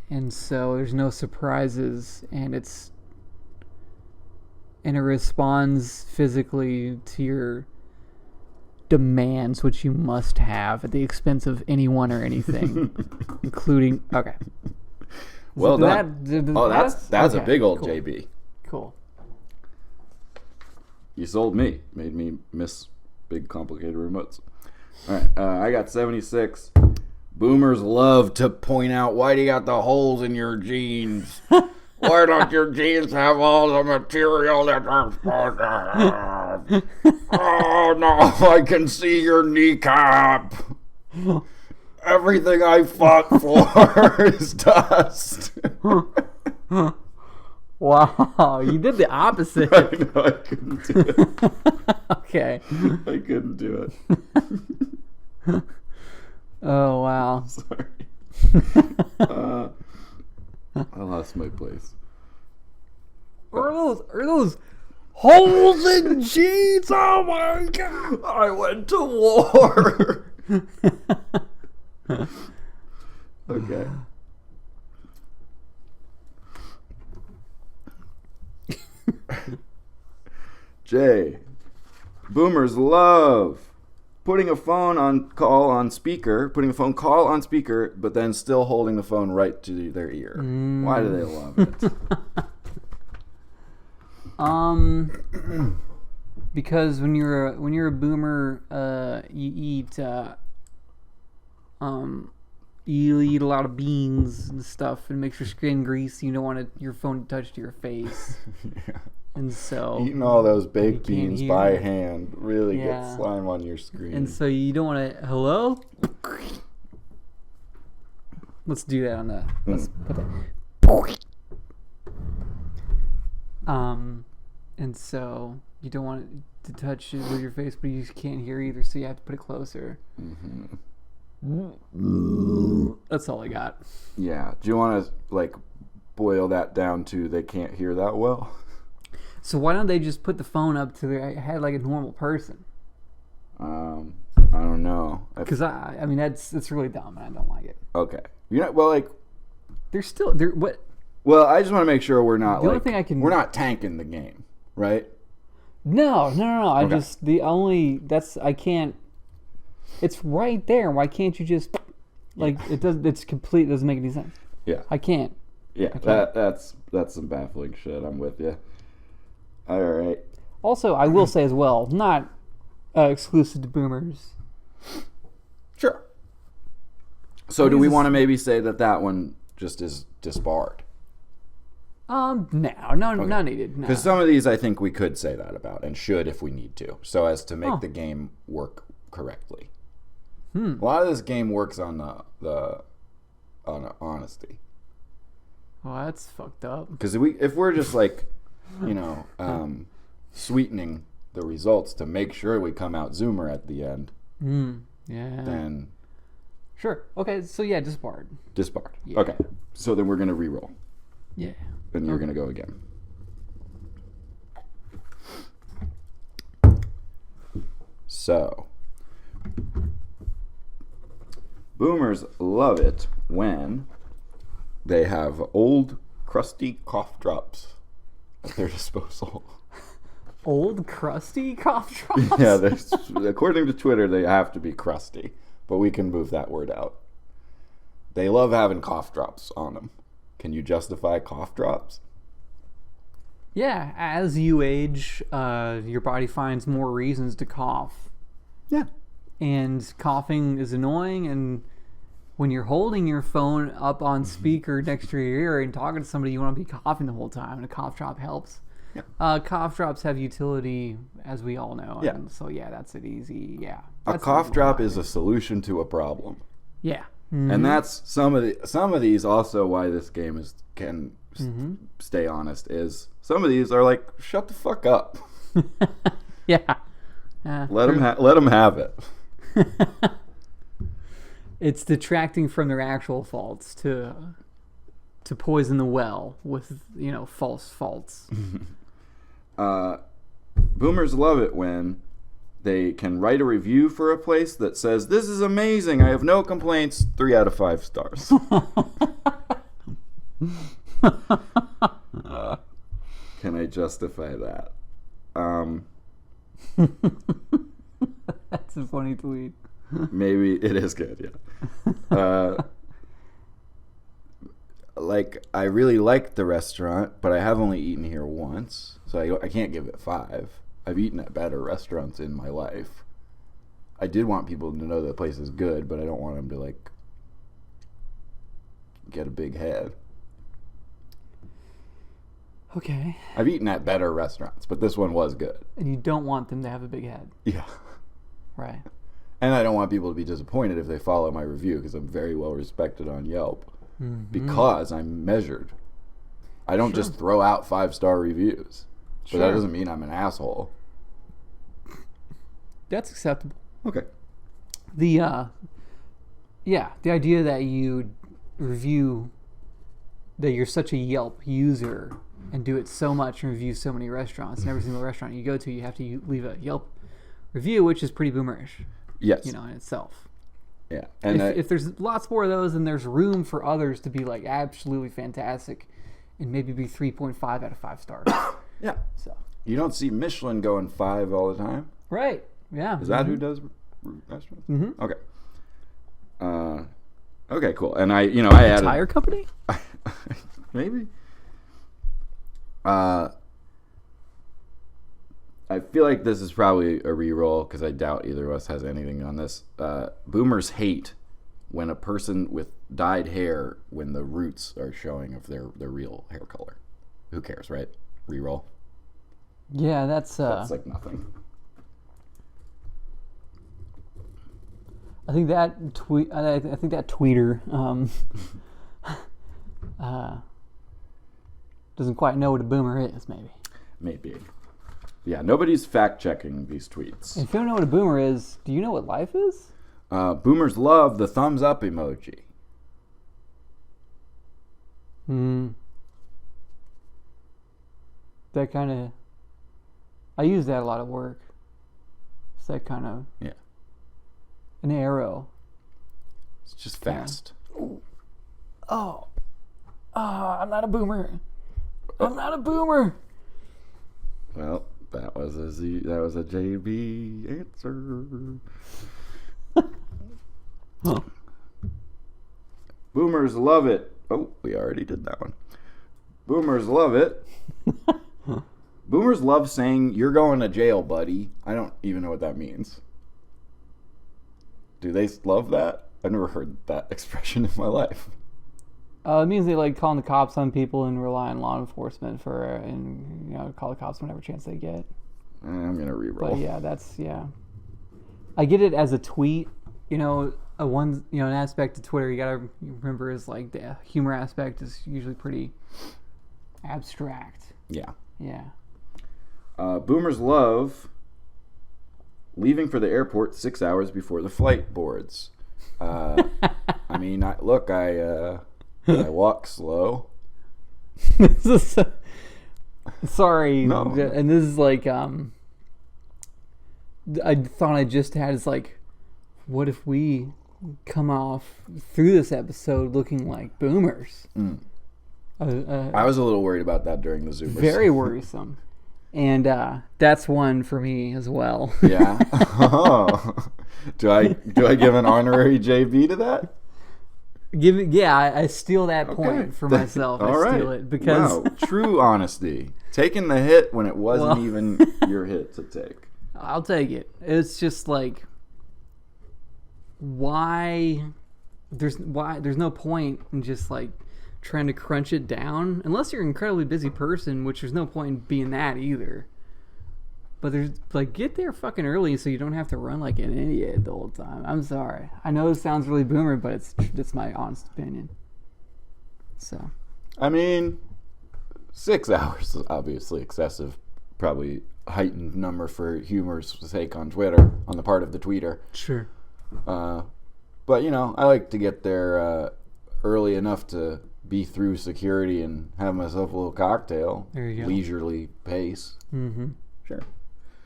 Speaker 2: and so there's no surprises, and it responds physically to your demands, which you must have at the expense of anyone or anything, including. Okay.
Speaker 3: Well done. That's okay, a big old
Speaker 2: cool.
Speaker 3: JB.
Speaker 2: Cool.
Speaker 3: You sold me. Made me miss big complicated remotes. All right, I got 76. Boomers love to point out, why do you got the holes in your jeans? Why don't your jeans have all the material that they're supposed to have? Oh no, I can see your kneecap. Everything I fought for is dust.
Speaker 2: Wow, you did the opposite.
Speaker 3: I know, I couldn't do it.
Speaker 2: Okay.
Speaker 3: I couldn't do it.
Speaker 2: Oh, wow.
Speaker 3: Sorry. I lost my place.
Speaker 2: Are those holes in jeans? Oh my god!
Speaker 3: I went to war. Okay. Jay, boomers love putting a phone call on speaker, but then still holding the phone right to their ear. Why do they love it?
Speaker 2: Because when you're a boomer, you eat a lot of beans and stuff, and it makes your skin greasy. You don't want your phone to touch to your face.
Speaker 3: Yeah.
Speaker 2: And so
Speaker 3: eating all those baked beans by hand really gets slime on your screen.
Speaker 2: And so you don't want to. Hello. Let's do that on the. Let's put that. And so you don't want it to touch it with your face, but you can't hear either, so you have to put it closer. That's all I got.
Speaker 3: Yeah. Do you want to boil that down to they can't hear that well?
Speaker 2: So why don't they just put the phone up to their head like a normal person?
Speaker 3: I don't know.
Speaker 2: Because I mean that's really dumb, and I don't like it.
Speaker 3: Okay.
Speaker 2: They're what?
Speaker 3: Well, I just want to make sure we're not
Speaker 2: only thing
Speaker 3: we're not tanking the game, right?
Speaker 2: No.
Speaker 3: Okay.
Speaker 2: I can't. It's right there. Why can't you just it does? It's complete. It doesn't make any sense.
Speaker 3: Yeah.
Speaker 2: I can't.
Speaker 3: Yeah. That's some baffling shit. I'm with you. All right.
Speaker 2: Also, I will say as well, not exclusive to boomers.
Speaker 3: Sure. So do we want to maybe say that one just is disbarred?
Speaker 2: No,
Speaker 3: Okay.
Speaker 2: not needed.
Speaker 3: Because some of these I think we could say that about and should if we need to, so as to make the game work correctly. A lot of this game works on the honesty.
Speaker 2: Well, that's fucked up.
Speaker 3: Because if we're just sweetening the results to make sure we come out zoomer at the end, then
Speaker 2: sure. Okay, so yeah, disbarred.
Speaker 3: Yeah. Okay, so then we're gonna re-roll.
Speaker 2: Yeah.
Speaker 3: And you're gonna go again. So, boomers love it when they have old, crusty cough drops at their disposal.
Speaker 2: Old, crusty cough drops?
Speaker 3: Yeah, according to Twitter, they have to be crusty, but we can move that word out. They love having cough drops on them. Can you justify cough drops?
Speaker 2: Yeah, as you age, your body finds more reasons to cough.
Speaker 3: Yeah.
Speaker 2: And coughing is annoying, and when you're holding your phone up on speaker next to your ear and talking to somebody, you want to be coughing the whole time, and a cough drop helps. Yeah. Cough drops have utility, as we all know.
Speaker 3: Yeah.
Speaker 2: And so, that's an easy,
Speaker 3: A cough drop is a solution to a problem.
Speaker 2: Yeah.
Speaker 3: Mm-hmm. And that's some of these also why this game can stay honest is some of these are shut the fuck up.
Speaker 2: Yeah.
Speaker 3: Let them have it.
Speaker 2: It's detracting from their actual faults to to poison the well with, false faults.
Speaker 3: Boomers love it when they can write a review for a place that says, "This is amazing. I have no complaints. 3 out of 5 stars." Can I justify that?
Speaker 2: That's a funny tweet.
Speaker 3: Maybe it is good, yeah. I really liked the restaurant, but I have only eaten here once, so I can't give it 5. I've eaten at better restaurants in my life. I did want people to know the place is good, but I don't want them to, get a big head.
Speaker 2: Okay.
Speaker 3: I've eaten at better restaurants, but this one was good.
Speaker 2: And you don't want them to have a big head.
Speaker 3: Yeah.
Speaker 2: Right.
Speaker 3: And I don't want people to be disappointed if they follow my review, because I'm very well respected on Yelp. Mm-hmm. Because I'm measured. I don't just throw out 5-star reviews. But that doesn't mean I'm an asshole.
Speaker 2: That's acceptable.
Speaker 3: Okay.
Speaker 2: The idea that you review, that you're such a Yelp user and do it so much and review so many restaurants, and every single restaurant you go to, you have to leave a Yelp review, which is pretty boomerish.
Speaker 3: Yes.
Speaker 2: In itself.
Speaker 3: Yeah. And
Speaker 2: if there's lots more of those, then there's room for others to be absolutely fantastic and maybe be 3.5 out of 5 stars.
Speaker 3: Yeah.
Speaker 2: So
Speaker 3: you don't see Michelin going 5 all the time?
Speaker 2: Right. Yeah.
Speaker 3: Is that who does restaurants?
Speaker 2: Mm-hmm.
Speaker 3: Okay. Okay, cool. And I added...
Speaker 2: Tire company?
Speaker 3: Maybe. I feel like this is probably a re-roll because I doubt either of us has anything on this. Boomers hate when a person with dyed hair, when the roots are showing of their real hair color. Who cares, right? Re-roll.
Speaker 2: Yeah, that's
Speaker 3: nothing.
Speaker 2: I think that tweeter doesn't quite know what a boomer is.
Speaker 3: Maybe. Yeah, nobody's fact-checking these tweets.
Speaker 2: If you don't know what a boomer is, do you know what life is?
Speaker 3: Boomers love the thumbs up emoji.
Speaker 2: That kind of... I use that a lot at work. It's that kind of...
Speaker 3: Yeah.
Speaker 2: An arrow.
Speaker 3: It's just fast.
Speaker 2: Oh, I'm not a boomer. I'm not a boomer.
Speaker 3: Well, that was a JB answer.
Speaker 2: Huh.
Speaker 3: Boomers love it. Oh, we already did that one. Boomers love it. Boomers love saying, "You're going to jail, buddy." I don't even know what that means. Do they love that? I've never heard that expression in my life.
Speaker 2: It means they like calling the cops on people and rely on law enforcement call the cops whenever chance they get.
Speaker 3: I'm gonna re-roll.
Speaker 2: But yeah, I get it as a tweet. An aspect of Twitter you gotta remember is like the humor aspect is usually pretty abstract.
Speaker 3: Yeah.
Speaker 2: Yeah.
Speaker 3: Boomers love leaving for the airport 6 hours before the flight boards. I walk slow.
Speaker 2: Sorry.
Speaker 3: No.
Speaker 2: And this is like, I thought I just had is like, what if we come off through this episode looking like boomers?
Speaker 3: I was a little worried about that during the Zoomers.
Speaker 2: Very worrisome. And that's one for me as well.
Speaker 3: Yeah. Oh. Do I give an honorary JB to that?
Speaker 2: I steal that point for myself. Steal it because
Speaker 3: wow, true honesty. Taking the hit when it wasn't even your hit to take.
Speaker 2: I'll take it. It's just like why there's no point in just like trying to crunch it down unless you're an incredibly busy person, which there's no point in being that either. But there's like get there fucking early so you don't have to run like an idiot the whole time. I'm sorry. I know this sounds really boomer, but it's my honest opinion. So,
Speaker 3: I mean, 6 hours is obviously excessive. Probably heightened number for humor's sake on Twitter on the part of the tweeter.
Speaker 2: Sure.
Speaker 3: But I like to get there early enough to be through security and have myself a little cocktail.
Speaker 2: There you go.
Speaker 3: Leisurely pace.
Speaker 2: Mm-hmm.
Speaker 3: Sure.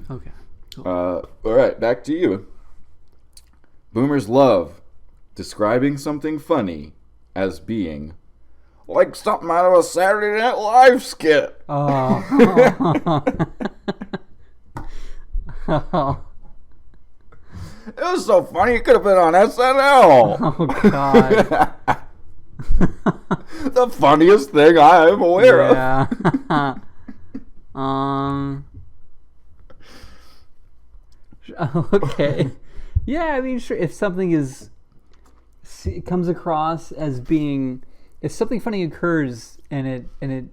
Speaker 2: Okay. Cool.
Speaker 3: All right, back to you. Boomers love describing something funny as being like something out of a Saturday Night Live skit.
Speaker 2: Oh.
Speaker 3: It was so funny, it could have been on SNL.
Speaker 2: Oh, God.
Speaker 3: The funniest thing I am aware of.
Speaker 2: Yeah. Okay. Yeah, I mean, sure. If something it comes across as being, if something funny occurs and it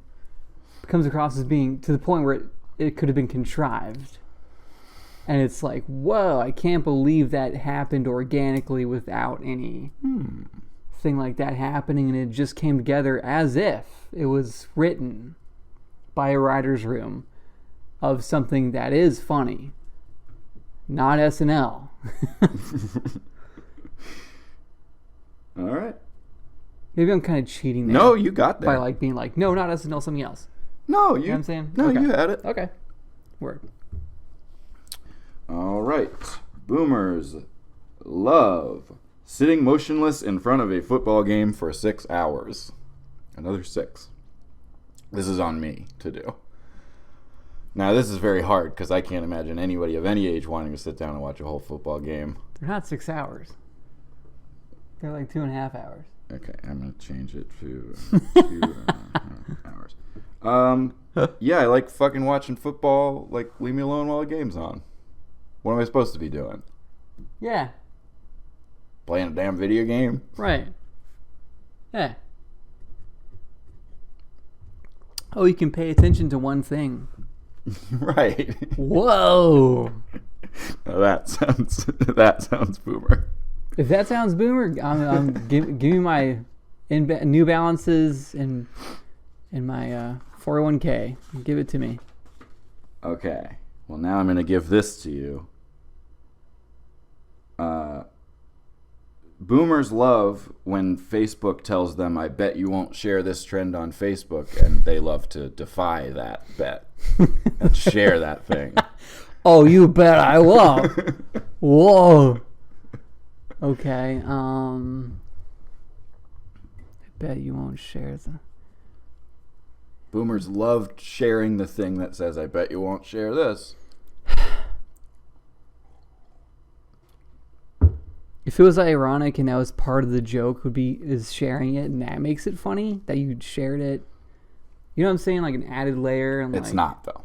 Speaker 2: comes across as being to the point where it could have been contrived, and it's like, whoa, I can't believe that happened organically without any thing like that happening, and it just came together as if it was written by a writer's room of something that is funny, not SNL.
Speaker 3: All right.
Speaker 2: Maybe I'm kind of cheating there.
Speaker 3: No, you got that.
Speaker 2: By like being like, no, not SNL, something else.
Speaker 3: No,
Speaker 2: You know what I'm saying?
Speaker 3: No,
Speaker 2: Okay.
Speaker 3: you had it.
Speaker 2: Okay. Word.
Speaker 3: All right. Boomers love sitting motionless in front of a football game for 6 hours. Another 6. This is on me to do. Now, this is very hard because I can't imagine anybody of any age wanting to sit down and watch a whole football game.
Speaker 2: They're not 6 hours. They're like 2.5 hours.
Speaker 3: Okay, I'm going to change it to 2.5 hours. Yeah, I like fucking watching football. Like, leave me alone while the game's on. What am I supposed to be doing?
Speaker 2: Yeah.
Speaker 3: Playing a damn video game?
Speaker 2: Right. Yeah. Oh, you can pay attention to one thing.
Speaker 3: Right.
Speaker 2: Whoa.
Speaker 3: Now that sounds boomer.
Speaker 2: If that sounds boomer, give me my New Balances and my 401k. Give it to me.
Speaker 3: Okay. Well, now I'm going to give this to you. Boomers love when Facebook tells them, I bet you won't share this trend on Facebook, and they love to defy that bet and share that thing.
Speaker 2: Oh, you bet I won't. Whoa. Okay. I bet you won't share the...
Speaker 3: Boomers love sharing the thing that says, I bet you won't share this.
Speaker 2: If it was ironic and that was part of the joke, is sharing it, and that makes it funny that you shared it. You know what I'm saying? Like an added layer. And
Speaker 3: it's not though.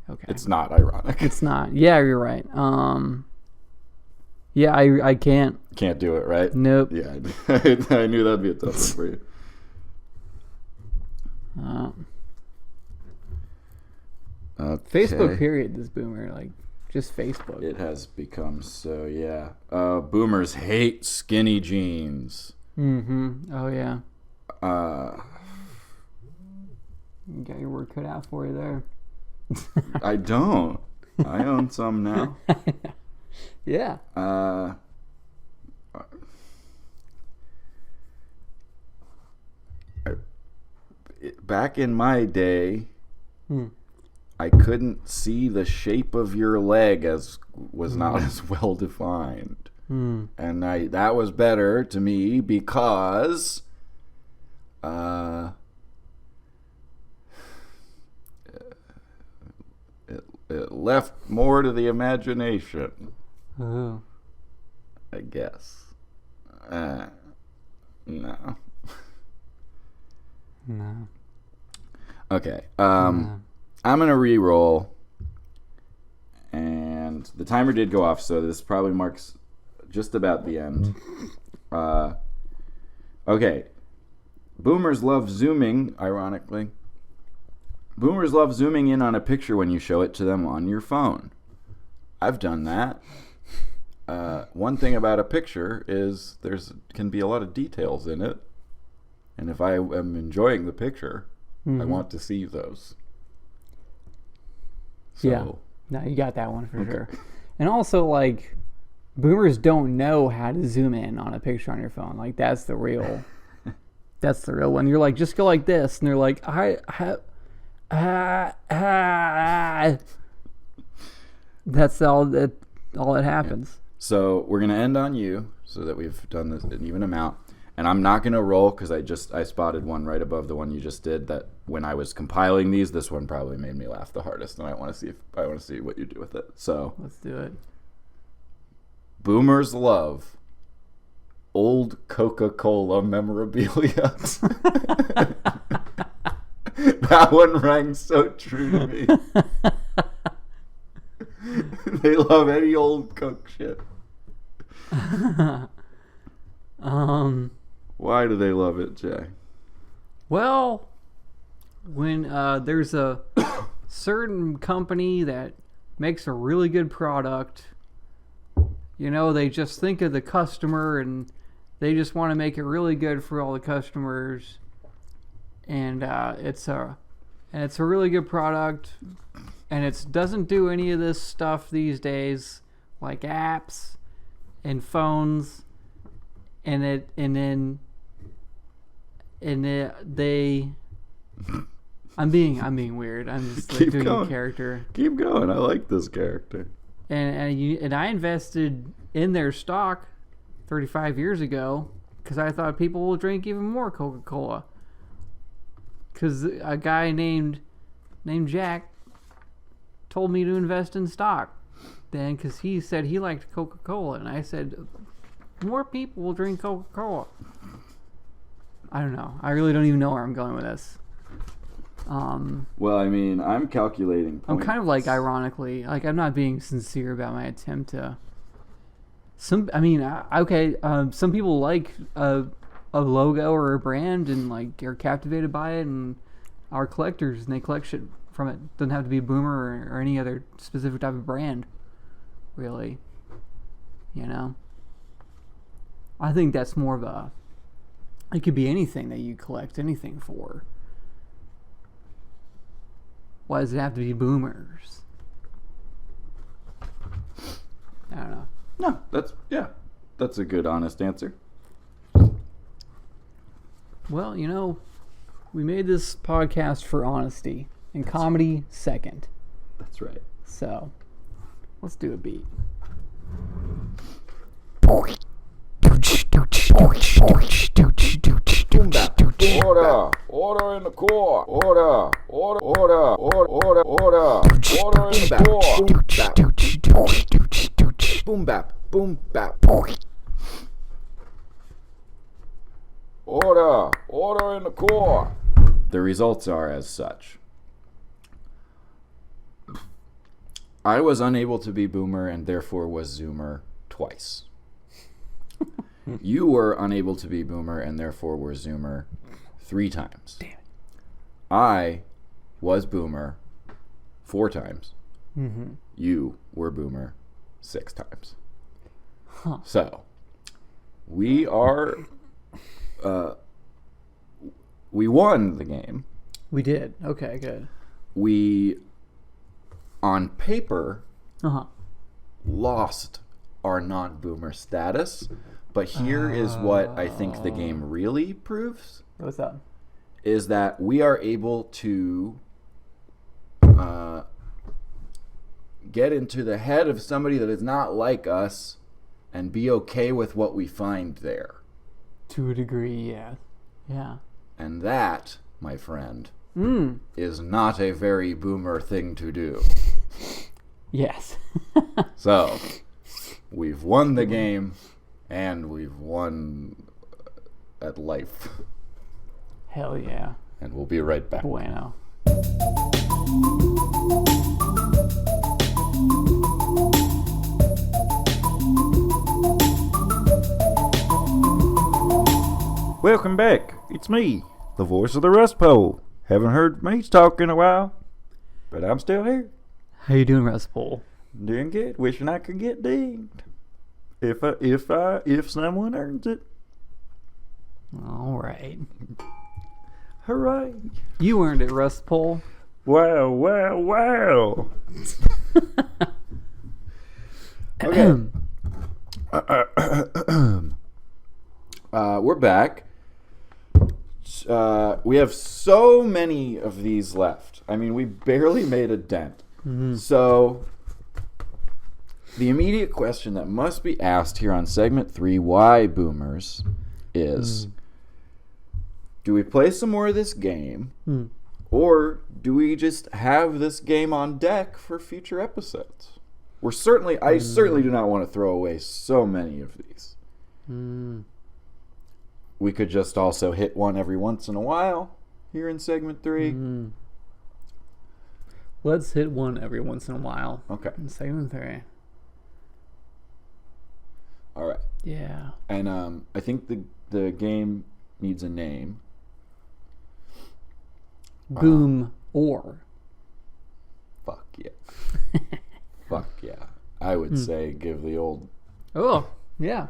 Speaker 2: Okay.
Speaker 3: It's not ironic.
Speaker 2: It's not. Yeah, you're right. Yeah, I can't.
Speaker 3: Can't do it, right?
Speaker 2: Nope.
Speaker 3: Yeah, I knew that'd be a tough one for you.
Speaker 2: Facebook period. This boomer, like, just Facebook.
Speaker 3: It has become so, yeah. Boomers hate skinny jeans.
Speaker 2: Mm-hmm. Oh, yeah.
Speaker 3: You
Speaker 2: got your work cut out for you there.
Speaker 3: I don't. I own some now.
Speaker 2: Yeah.
Speaker 3: Back in my day, I couldn't see the shape of your leg as was not as well defined. And that was better to me because it left more to the imagination.
Speaker 2: Oh.
Speaker 3: I guess. No.
Speaker 2: No.
Speaker 3: Okay. I'm gonna re-roll, and the timer did go off, so this probably marks just about the end. Okay. Boomers love zooming. Ironically, boomers love zooming in on a picture when you show it to them on your phone. I've done that. One thing about a picture is can be a lot of details in it, and if I am enjoying the picture, I want to see those. So,
Speaker 2: yeah. No, you got that one for sure. And also, like, boomers don't know how to zoom in on a picture on your phone. Like, that's the real That's the real one. You're like, just go like this, and they're like, That's all that happens.
Speaker 3: Yeah. So we're gonna end on you, so that we've done this an even amount. And I'm not gonna roll because I spotted one right above the one you just did. That when I was compiling these, this one probably made me laugh the hardest, and I want to see what you do with it. So
Speaker 2: let's do it.
Speaker 3: Boomers love old Coca-Cola memorabilia. That one rang so true to me. They love any old Coke shit. Why do they love it, Jay?
Speaker 2: Well, when there's a certain company that makes a really good product, they just think of the customer and they just want to make it really good for all the customers. And it's a really good product, and it doesn't do any of this stuff these days, like apps and phones, I'm being weird. I'm just like doing a character.
Speaker 3: Keep going. I like this character.
Speaker 2: And I invested in their stock 35 years ago because I thought people will drink even more Coca-Cola. Because a guy named Jack told me to invest in stock then, because he said he liked Coca-Cola, and I said more people will drink Coca-Cola. I don't know. I really don't even know where I'm going with this.
Speaker 3: Well, I mean, I'm calculating points.
Speaker 2: I'm kind of like ironically, like I'm not being sincere about my attempt to. Some people like a logo or a brand and like are captivated by it and are collectors and they collect shit from it. Doesn't have to be Boomer or any other specific type of brand, really. I think that's more of it could be anything that you collect anything for. Why does it have to be Boomers? I don't know.
Speaker 3: No, that's a good, honest answer.
Speaker 2: Well, we made this podcast for honesty and comedy second.
Speaker 3: That's right.
Speaker 2: So, let's do a beat.
Speaker 3: Order in the core. Order in the core. Boom bap. Boom bap. Order in the core. The results are as such. I was unable to be Boomer and therefore was Zoomer twice. You were unable to be Boomer and therefore were Zoomer 3 times.
Speaker 2: Damn it.
Speaker 3: I was Boomer 4 times.
Speaker 2: Mm-hmm.
Speaker 3: You were Boomer 6 times.
Speaker 2: Huh.
Speaker 3: So, we are... we won the game.
Speaker 2: We did. Okay, good.
Speaker 3: We, on paper,
Speaker 2: Uh-huh.
Speaker 3: lost our non-Boomer status, but here is what I think the game really proves.
Speaker 2: What's that?
Speaker 3: Is that we are able to get into the head of somebody that is not like us and be okay with what we find there.
Speaker 2: To a degree, yeah. Yeah.
Speaker 3: And that, my friend, is not a very Boomer thing to do.
Speaker 2: Yes.
Speaker 3: So, we've won the game, and we've won at life.
Speaker 2: Hell yeah.
Speaker 3: And we'll be right back.
Speaker 2: Bueno.
Speaker 4: Welcome back. It's me, the voice of the Rust Pole. Haven't heard me talk in a while, but I'm still here.
Speaker 2: How you doing, Rust Pole?
Speaker 4: Doing good. Wishing I could get dinged. If someone earns it.
Speaker 2: All right.
Speaker 4: Hooray.
Speaker 2: You earned it, Rust Pole.
Speaker 4: Wow, wow, wow.
Speaker 3: Okay. We're back. we have so many of these left. I mean, we barely made a dent.
Speaker 2: Mm-hmm.
Speaker 3: So the immediate question that must be asked here on segment 3, why boomers, is do we play some more of this game, or do we just have this game on deck for future episodes? I certainly do not want to throw away so many of these. We could just also hit one every once in a while here in segment 3.
Speaker 2: Let's hit one every once in a while.
Speaker 3: Okay.
Speaker 2: In segment 3.
Speaker 3: All right.
Speaker 2: Yeah.
Speaker 3: And I think the game needs a name.
Speaker 2: Boom or.
Speaker 3: Fuck yeah. Fuck yeah. I would say give the old...
Speaker 2: Oh, yeah.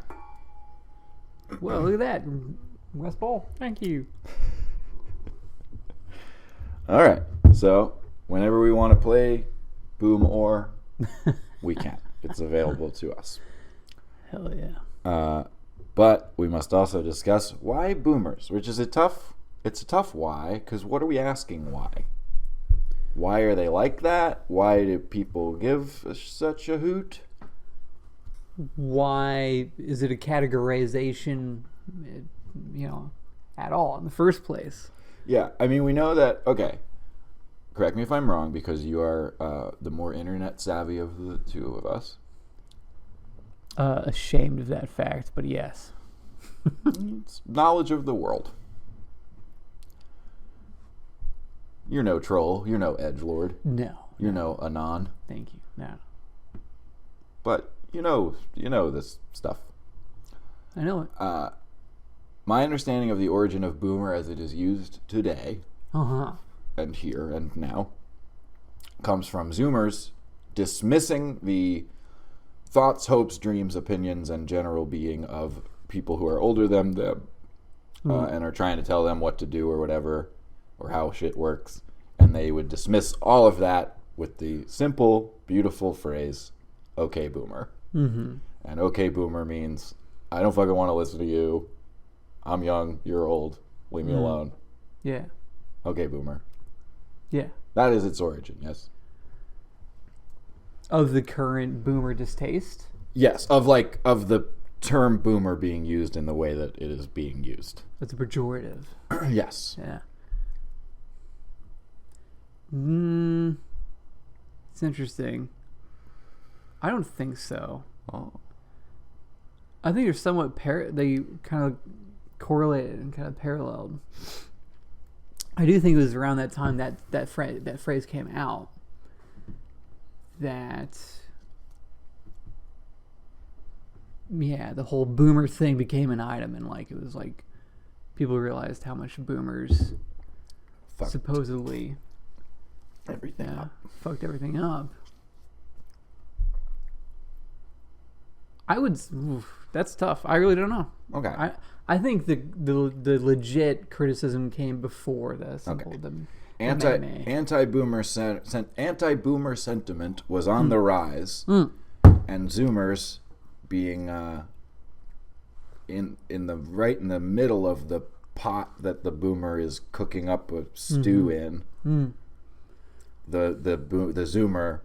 Speaker 2: Well, look at that. West Pole. Thank you.
Speaker 3: All right. So, whenever we want to play Boom or, we can. It's available to us.
Speaker 2: Hell yeah.
Speaker 3: But we must also discuss why boomers, which is it's a tough why, because what are we asking why? Why are they like that? Why do people give such a hoot?
Speaker 2: Why is it a categorization, at all in the first place?
Speaker 3: Yeah, I mean, we know that, okay, correct me if I'm wrong, because you are the more internet savvy of the two of us.
Speaker 2: Ashamed of that fact, but yes.
Speaker 3: It's knowledge of the world. You're no troll. You're no edgelord.
Speaker 2: No.
Speaker 3: You're no anon.
Speaker 2: Thank you. No.
Speaker 3: But you know this stuff.
Speaker 2: I know it.
Speaker 3: My understanding of the origin of boomer as it is used today, and here and now, comes from Zoomers dismissing the thoughts, hopes, dreams, opinions, and general being of people who are older than them and are trying to tell them what to do or whatever, or how shit works. And they would dismiss all of that with the simple, beautiful phrase, okay, boomer. And okay, boomer means, I don't fucking want to listen to you. I'm young, you're old, leave me alone.
Speaker 2: Yeah.
Speaker 3: Okay, boomer.
Speaker 2: Yeah.
Speaker 3: That is its origin, yes?
Speaker 2: Of the current boomer distaste?
Speaker 3: Yes, of the term boomer being used in the way that it is being used.
Speaker 2: It's a pejorative.
Speaker 3: Yes.
Speaker 2: Yeah. It's interesting. I don't think so.
Speaker 3: Oh.
Speaker 2: I think they're somewhat they kind of correlated and kind of paralleled. I do think it was around that time that phrase came out. That the whole boomer thing became an item, and it was people realized how much boomers supposedly
Speaker 3: Everything up.
Speaker 2: fucked everything up. That's tough. I really don't know.
Speaker 3: Okay.
Speaker 2: I think the legit criticism came before the simple
Speaker 3: anti-boomer sentiment was on the rise, and Zoomers being in the middle of the pot that the boomer is cooking up a stew in. The Zoomer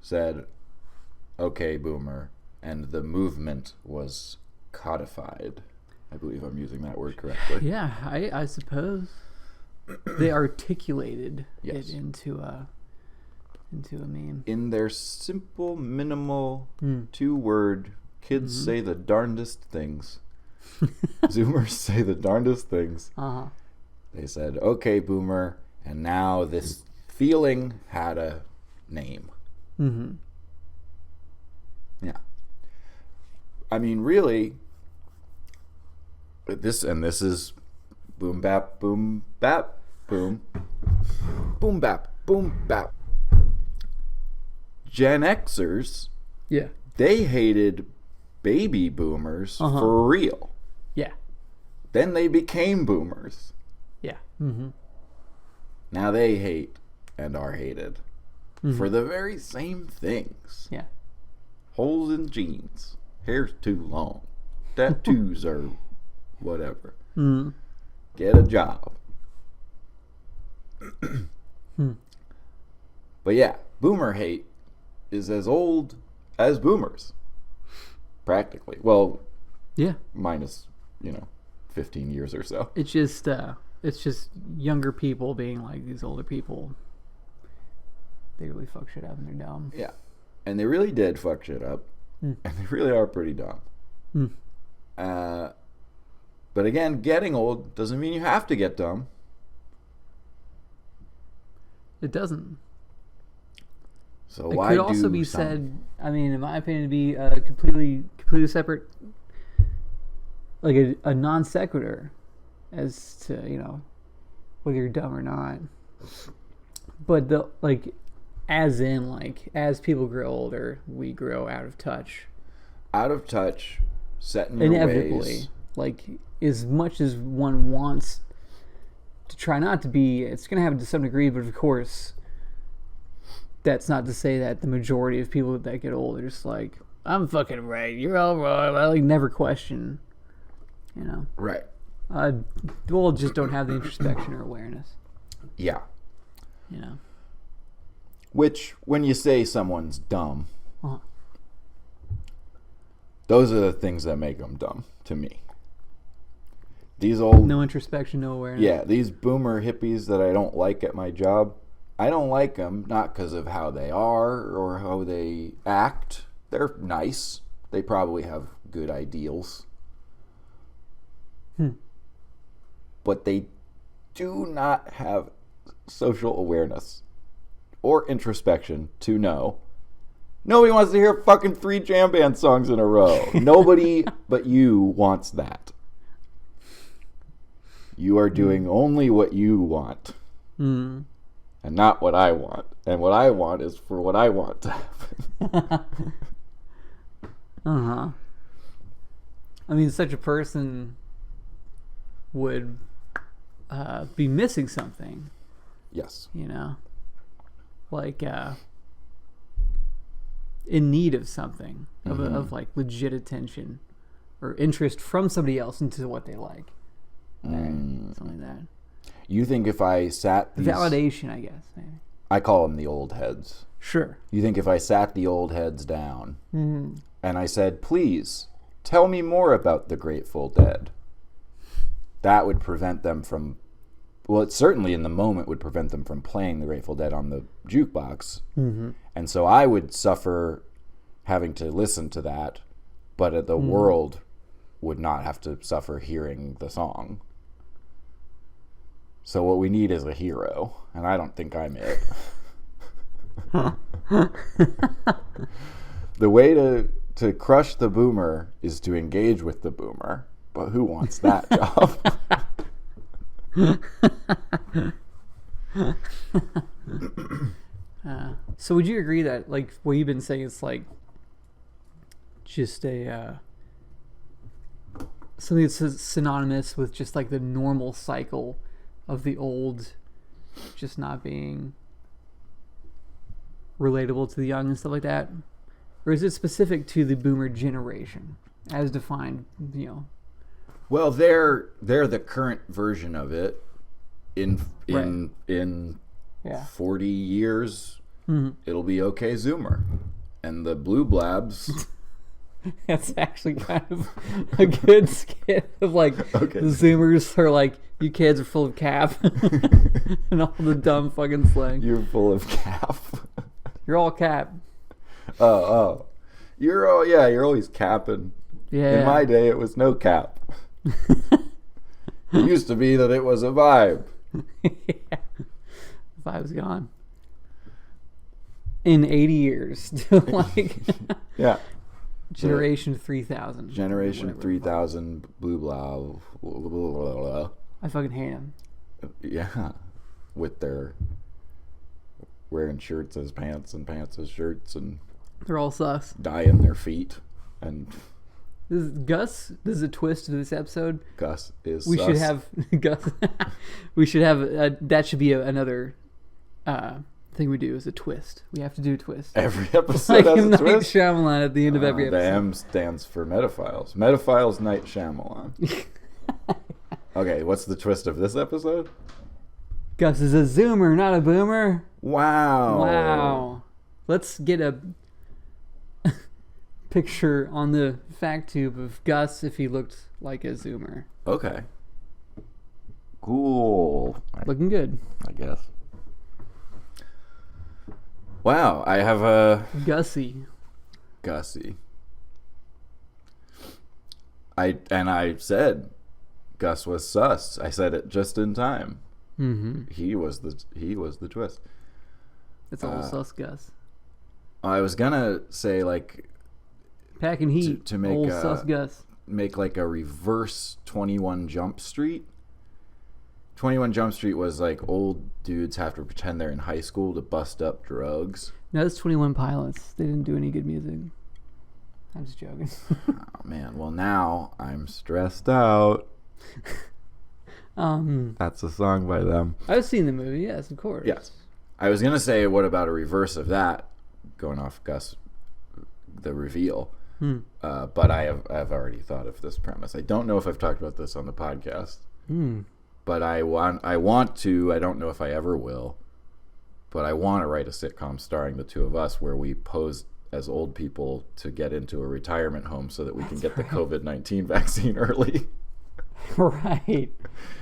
Speaker 3: said, "Okay, boomer," and the movement was codified. I believe I'm using that word correctly.
Speaker 2: Yeah, I suppose they articulated
Speaker 3: Yes.
Speaker 2: it into a meme.
Speaker 3: In their simple, minimal, 2-word, kids say the darndest things. Zoomers say the darndest things. They said, "Okay, boomer," and now this feeling had a name. Yeah. I mean, really, this is boom bap, boom bap, boom. Boom bap, boom bap. Gen Xers, they hated baby boomers for real.
Speaker 2: Yeah.
Speaker 3: Then they became boomers.
Speaker 2: Yeah.
Speaker 3: Now they hate and are hated for the very same things.
Speaker 2: Yeah.
Speaker 3: Holes in jeans, hair's too long, tattoos are whatever. Get a job. But yeah, boomer hate is as old as boomers. Practically. Well,
Speaker 2: yeah.
Speaker 3: Minus, 15 years or so.
Speaker 2: It's just younger people being like these older people. They really fuck shit up and they're dumb.
Speaker 3: Yeah. And they really did fuck shit up. And they really are pretty dumb. But again, getting old doesn't mean you have to get dumb.
Speaker 2: It doesn't.
Speaker 3: So
Speaker 2: it
Speaker 3: why
Speaker 2: could
Speaker 3: do
Speaker 2: also be
Speaker 3: some...
Speaker 2: said, I mean, in my opinion, to be completely separate, like a non sequitur as to, whether you're dumb or not. But as people grow older, we grow out of touch.
Speaker 3: Out of touch, set in your
Speaker 2: inevitably,
Speaker 3: ways.
Speaker 2: Like, as much as one wants to try not to be, it's going to happen to some degree, but of course, that's not to say that the majority of people that get old are just like, I'm fucking right, you're all wrong. I never question,
Speaker 3: Right.
Speaker 2: Well, just don't have the introspection or awareness.
Speaker 3: Yeah. Which, when you say someone's dumb, those are the things that make them dumb to me. These old...
Speaker 2: No introspection, no awareness.
Speaker 3: Yeah, these boomer hippies that I don't like at my job, I don't like them not because of how they are or how they act. They're nice. They probably have good ideals. But they do not have social awareness or introspection to know. Nobody wants to hear fucking 3 jam band songs in a row. Nobody but you wants that. You are doing only what you want. And not what I want. And what I want is for what I want to happen.
Speaker 2: I mean, such a person would be missing something.
Speaker 3: Yes.
Speaker 2: Like in need of something, of like legit attention or interest from somebody else into what they like. Something like that.
Speaker 3: You think if I sat these...
Speaker 2: Validation, I guess. Maybe.
Speaker 3: I call them the old heads.
Speaker 2: Sure.
Speaker 3: You think if I sat the old heads down and I said, please, tell me more about the Grateful Dead, that would prevent them from... Well, it certainly in the moment would prevent them from playing the Grateful Dead on the jukebox. And so I would suffer having to listen to that, but the world would not have to suffer hearing the song. So what we need is a hero, and I don't think I'm it. The way to crush the boomer is to engage with the boomer, but who wants that job?
Speaker 2: So would you agree that, like, what you've been saying, it's like just a something that's synonymous with just like the normal cycle of the old just not being relatable to the young and stuff like that? Or is it specific to the boomer generation as defined,
Speaker 3: Well, they're the current version of it. In 40 years, it'll be okay Zoomer. And the Blue Blabs...
Speaker 2: That's actually kind of a good skit of like the Zoomers are like, you kids are full of cap and all the dumb fucking slang.
Speaker 3: You're full of cap.
Speaker 2: You're all cap.
Speaker 3: Oh. You're always capping.
Speaker 2: Yeah.
Speaker 3: In my day, it was no cap. It used to be that it was a vibe.
Speaker 2: Yeah. The vibe's gone. In 80 years. Like,
Speaker 3: yeah.
Speaker 2: Generation 3000.
Speaker 3: Generation 3000, Blue Blah.
Speaker 2: I fucking hate them.
Speaker 3: Yeah. With their wearing shirts as pants and pants as shirts and
Speaker 2: they're all sus.
Speaker 3: dyeing their feet and
Speaker 2: Gus, this is a twist to this episode.
Speaker 3: Gus is
Speaker 2: we
Speaker 3: sus.
Speaker 2: should have Gus. We should have that should be another thing we do is a twist. We have to do a twist.
Speaker 3: Every episode
Speaker 2: like
Speaker 3: has
Speaker 2: M.
Speaker 3: a
Speaker 2: Night
Speaker 3: twist.
Speaker 2: Shyamalan at the end of every episode.
Speaker 3: The M stands for Metaphiles. Metaphiles Night Shyamalan. Okay, what's the twist of this episode?
Speaker 2: Gus is a zoomer, not a boomer.
Speaker 3: Wow.
Speaker 2: Wow. Let's get a picture on the fact tube of Gus if he looked like a zoomer.
Speaker 3: Okay. Cool.
Speaker 2: Looking good.
Speaker 3: I guess. Wow, I have a
Speaker 2: Gussie.
Speaker 3: I said Gus was sus. I said it just in time.
Speaker 2: Mm-hmm.
Speaker 3: He was the twist.
Speaker 2: It's all sus Gus.
Speaker 3: I was gonna say like
Speaker 2: Packing heat.
Speaker 3: to make
Speaker 2: old sus Gus.
Speaker 3: Make like a reverse 21 Jump Street. 21 Jump Street was like old dudes have to pretend they're in high school to bust up drugs.
Speaker 2: No, that's 21 Pilots. They didn't do any good music. I'm just joking.
Speaker 3: Oh man, well now I'm stressed out. That's a song by them.
Speaker 2: I've seen the movie, yes, of course.
Speaker 3: Yes. I was gonna say, what about a reverse of that? Going off Gus, the reveal. But I've already thought of this premise. I don't know if I've talked about this on the podcast. But I want to. I don't know if I ever will. But I want to write a sitcom starring the two of us where we pose as old people to get into a retirement home so that we can get the COVID-19 vaccine early.
Speaker 2: Right.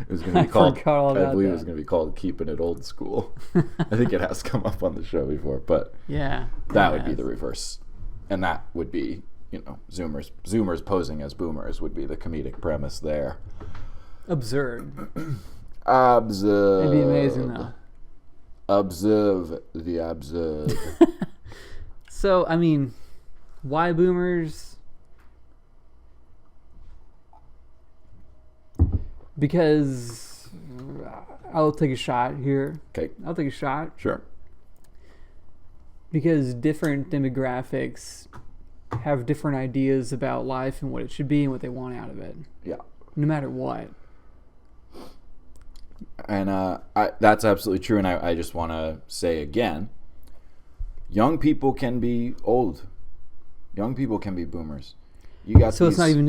Speaker 3: It was going to be called. I believe
Speaker 2: that.
Speaker 3: it was going to be called "Keeping It Old School." I think it has come up on the show before, but
Speaker 2: yeah,
Speaker 3: that would be the reverse, and that would be, you know, Zoomers posing as boomers would be the comedic premise there.
Speaker 2: Absurd.
Speaker 3: Observe.
Speaker 2: It'd be amazing though.
Speaker 3: Observe the absurd.
Speaker 2: So, I mean, why boomers? Because I'll take a shot here.
Speaker 3: Okay.
Speaker 2: I'll take a shot.
Speaker 3: Sure.
Speaker 2: Because different demographics have different ideas about life and what it should be and what they want out of it.
Speaker 3: Yeah.
Speaker 2: No matter what.
Speaker 3: And that's absolutely true. And I just want to say again, young people can be old. Young people can be boomers. You got
Speaker 2: so it's not even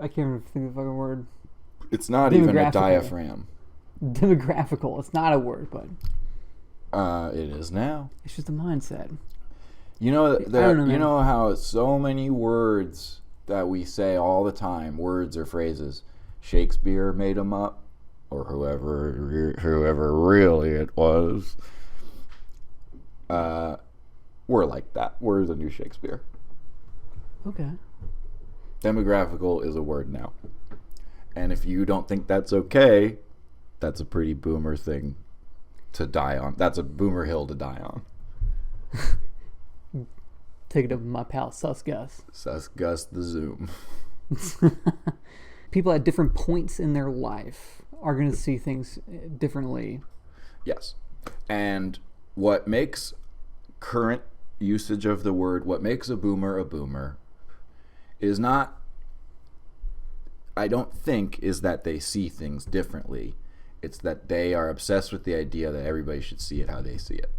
Speaker 2: I can't even think of the fucking word.
Speaker 3: It's not even a diaphragm.
Speaker 2: Demographical. It's not a word, but
Speaker 3: it is now.
Speaker 2: it's just a mindset.
Speaker 3: You know,
Speaker 2: I don't know,
Speaker 3: you
Speaker 2: man.
Speaker 3: know how so many words that we say all the time, words or phrases, Shakespeare made them up, or whoever really it was. We're like that. We're the new Shakespeare.
Speaker 2: Okay.
Speaker 3: Demographical is a word now. And if you don't think that's okay, that's a pretty boomer thing to die on. That's a boomer hill to die on.
Speaker 2: Take it up with my pal Sus Gus.
Speaker 3: Sus Gus the Zoom.
Speaker 2: People at different points in their life are going to see things differently.
Speaker 3: Yes. And what makes current usage of the word, what makes a boomer is not, I don't think, is that they see things differently. It's that they are obsessed with the idea that everybody should see it how they see it.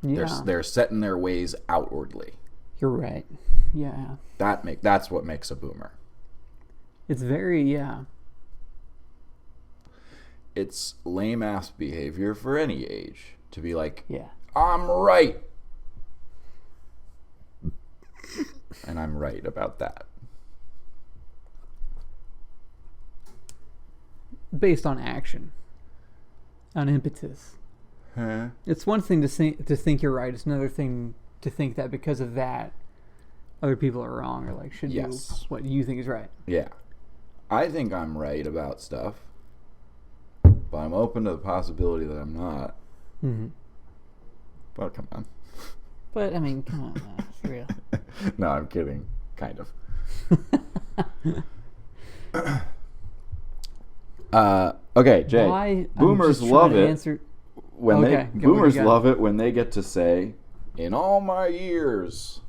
Speaker 2: Yeah.
Speaker 3: They're set in their ways outwardly.
Speaker 2: You're right. Yeah.
Speaker 3: That's what makes a boomer.
Speaker 2: It's very, yeah.
Speaker 3: It's lame ass behavior for any age to be like,
Speaker 2: Yeah.
Speaker 3: I'm right. And I'm right about that.
Speaker 2: Based on action. On impetus.
Speaker 3: Huh?
Speaker 2: It's one thing to think you're right. It's another thing to think that because of that, other people are wrong or like should do what you think is right.
Speaker 3: Yeah. I think I'm right about stuff. But I'm open to the possibility that I'm not.
Speaker 2: Mm-hmm.
Speaker 3: But come on.
Speaker 2: But, I mean, come on, man. It's real.
Speaker 3: No, I'm kidding. Kind of. Okay, Jay.
Speaker 2: Why?
Speaker 3: Boomers love it when
Speaker 2: Okay,
Speaker 3: they
Speaker 2: go, what do you
Speaker 3: boomers
Speaker 2: got?
Speaker 3: love it when they get to say, "In all my years."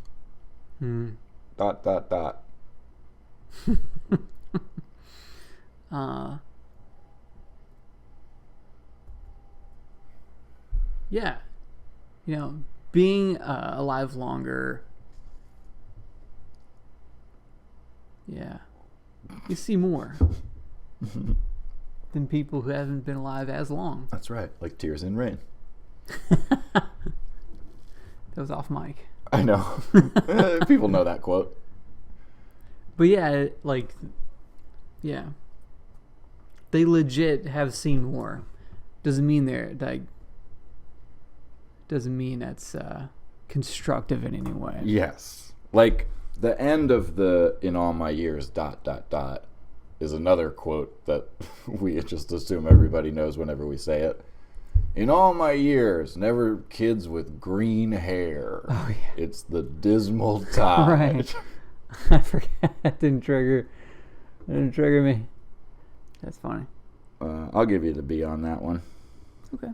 Speaker 3: Dot dot dot.
Speaker 2: Yeah. You know, being alive longer. Yeah. You see more than than people who haven't been alive as long.
Speaker 3: That's right. Like Tears in Rain.
Speaker 2: That was off mic.
Speaker 3: I know. People know that quote.
Speaker 2: But yeah, like, yeah. They legit have seen more. Doesn't mean they're, like, doesn't mean that's constructive in any way.
Speaker 3: Yes. Like, the end of the "in all my years, ... is another quote that we just assume everybody knows whenever we say it. In all my years, never kids with green hair.
Speaker 2: Oh, yeah.
Speaker 3: It's the dismal tide.
Speaker 2: Right. I forgot. That didn't trigger me. That's funny.
Speaker 3: I'll give you the B on that one.
Speaker 2: Okay.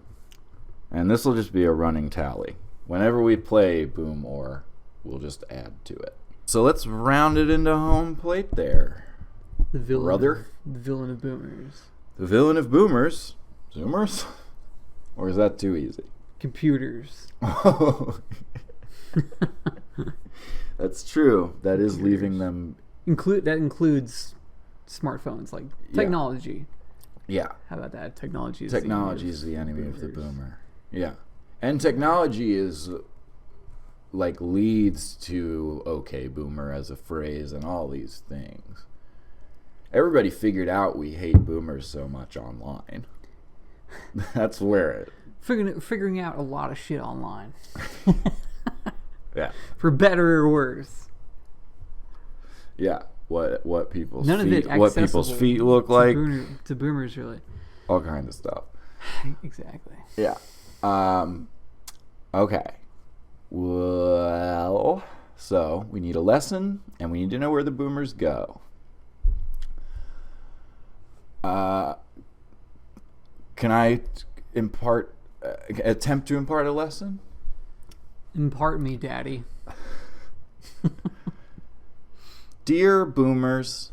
Speaker 3: And this will just be a running tally. Whenever we play Boom Or, we'll just add to it. So let's round it into home plate there.
Speaker 2: The villain.
Speaker 3: Brother?
Speaker 2: The villain of boomers.
Speaker 3: The villain of boomers? Zoomers? Or is that too easy?
Speaker 2: Computers.
Speaker 3: That's true. That is leaving them...
Speaker 2: That includes smartphones, like technology.
Speaker 3: Yeah.
Speaker 2: How about that? Technology is
Speaker 3: the enemy of the boomer. Yeah. And technology is... like leads to okay boomer as a phrase and all these things. Everybody figured out we hate boomers so much online. That's where it...
Speaker 2: Figuring out a lot of shit online.
Speaker 3: Yeah.
Speaker 2: For better or worse.
Speaker 3: Yeah. What people's
Speaker 2: None
Speaker 3: feet,
Speaker 2: of it
Speaker 3: what people's feet look like.
Speaker 2: To boomers, really.
Speaker 3: All kinds of stuff.
Speaker 2: Exactly.
Speaker 3: Yeah. Okay. Well, so we need a lesson, and we need to know where the boomers go. Can I attempt to impart a lesson?
Speaker 2: Impart me, Daddy.
Speaker 3: Dear boomers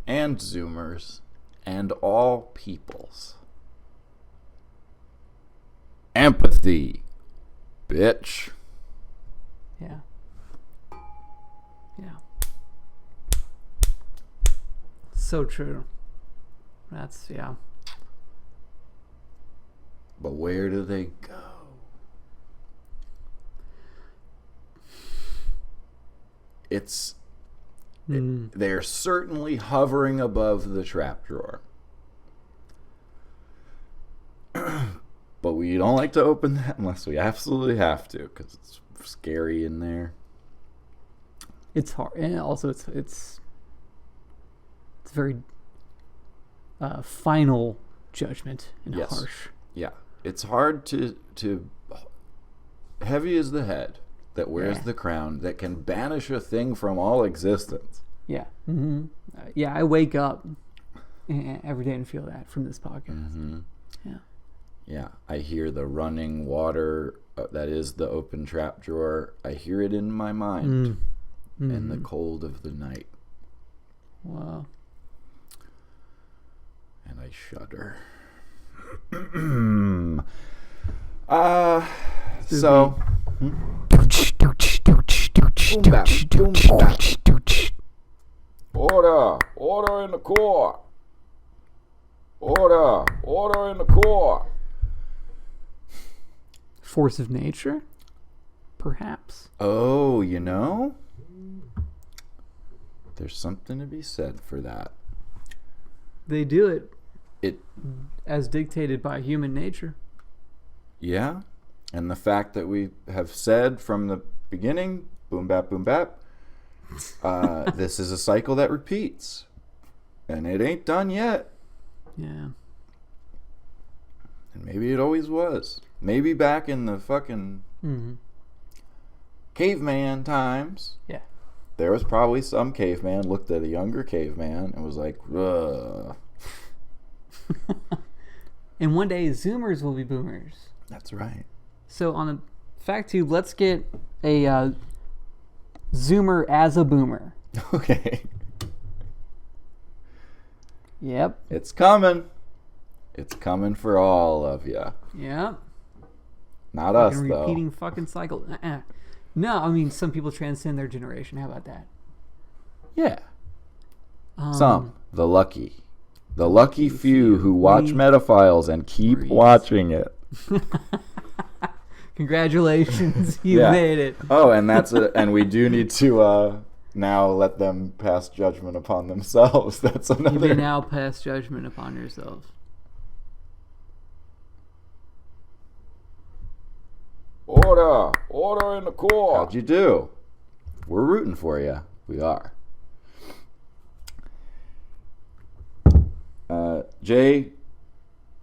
Speaker 3: and zoomers and all peoples, empathy, bitch.
Speaker 2: Yeah. Yeah. So true. That's, yeah.
Speaker 3: But where do they go? They're certainly hovering above the trap drawer. But we don't like to open that unless we absolutely have to, because it's scary in there.
Speaker 2: It's hard, and also it's very final judgment and harsh.
Speaker 3: Yeah, it's hard to heavy is the head that wears the crown that can banish a thing from all existence.
Speaker 2: Yeah. Mm-hmm. Yeah, I wake up every day and feel that from this podcast.
Speaker 3: Mm-hmm.
Speaker 2: Yeah.
Speaker 3: Yeah, I hear the running water that is the open trap drawer. I hear it in my mind in the cold of the night.
Speaker 2: Wow.
Speaker 3: And I shudder. So... Order in the court. Order in the court.
Speaker 2: Force of nature? Perhaps.
Speaker 3: Oh, you know? There's something to be said for that.
Speaker 2: They do it.
Speaker 3: It
Speaker 2: as dictated by human nature.
Speaker 3: Yeah. And the fact that we have said from the beginning, boom bap, this is a cycle that repeats. And it ain't done yet.
Speaker 2: Yeah.
Speaker 3: And maybe it always was. Maybe back in the fucking caveman times.
Speaker 2: Yeah.
Speaker 3: There was probably some caveman looked at a younger caveman and was like, ugh.
Speaker 2: And one day Zoomers will be boomers.
Speaker 3: That's right.
Speaker 2: So on the fact tube, let's get a Zoomer as a boomer.
Speaker 3: Okay.
Speaker 2: Yep.
Speaker 3: It's coming. It's coming for all of you.
Speaker 2: Yep.
Speaker 3: Not us, though.
Speaker 2: Repeating fucking cycle. No, I mean, some people transcend their generation. How about that?
Speaker 3: Yeah. Some. The lucky. The lucky few who watch Metaphiles and keep watching it.
Speaker 2: Congratulations, you made it.
Speaker 3: Oh, and that's it. And we do need to now let them pass judgment upon themselves. That's another.
Speaker 2: You may now pass judgment upon yourselves.
Speaker 1: Order in the court.
Speaker 3: How'd you do? We're rooting for you. We are. Jay,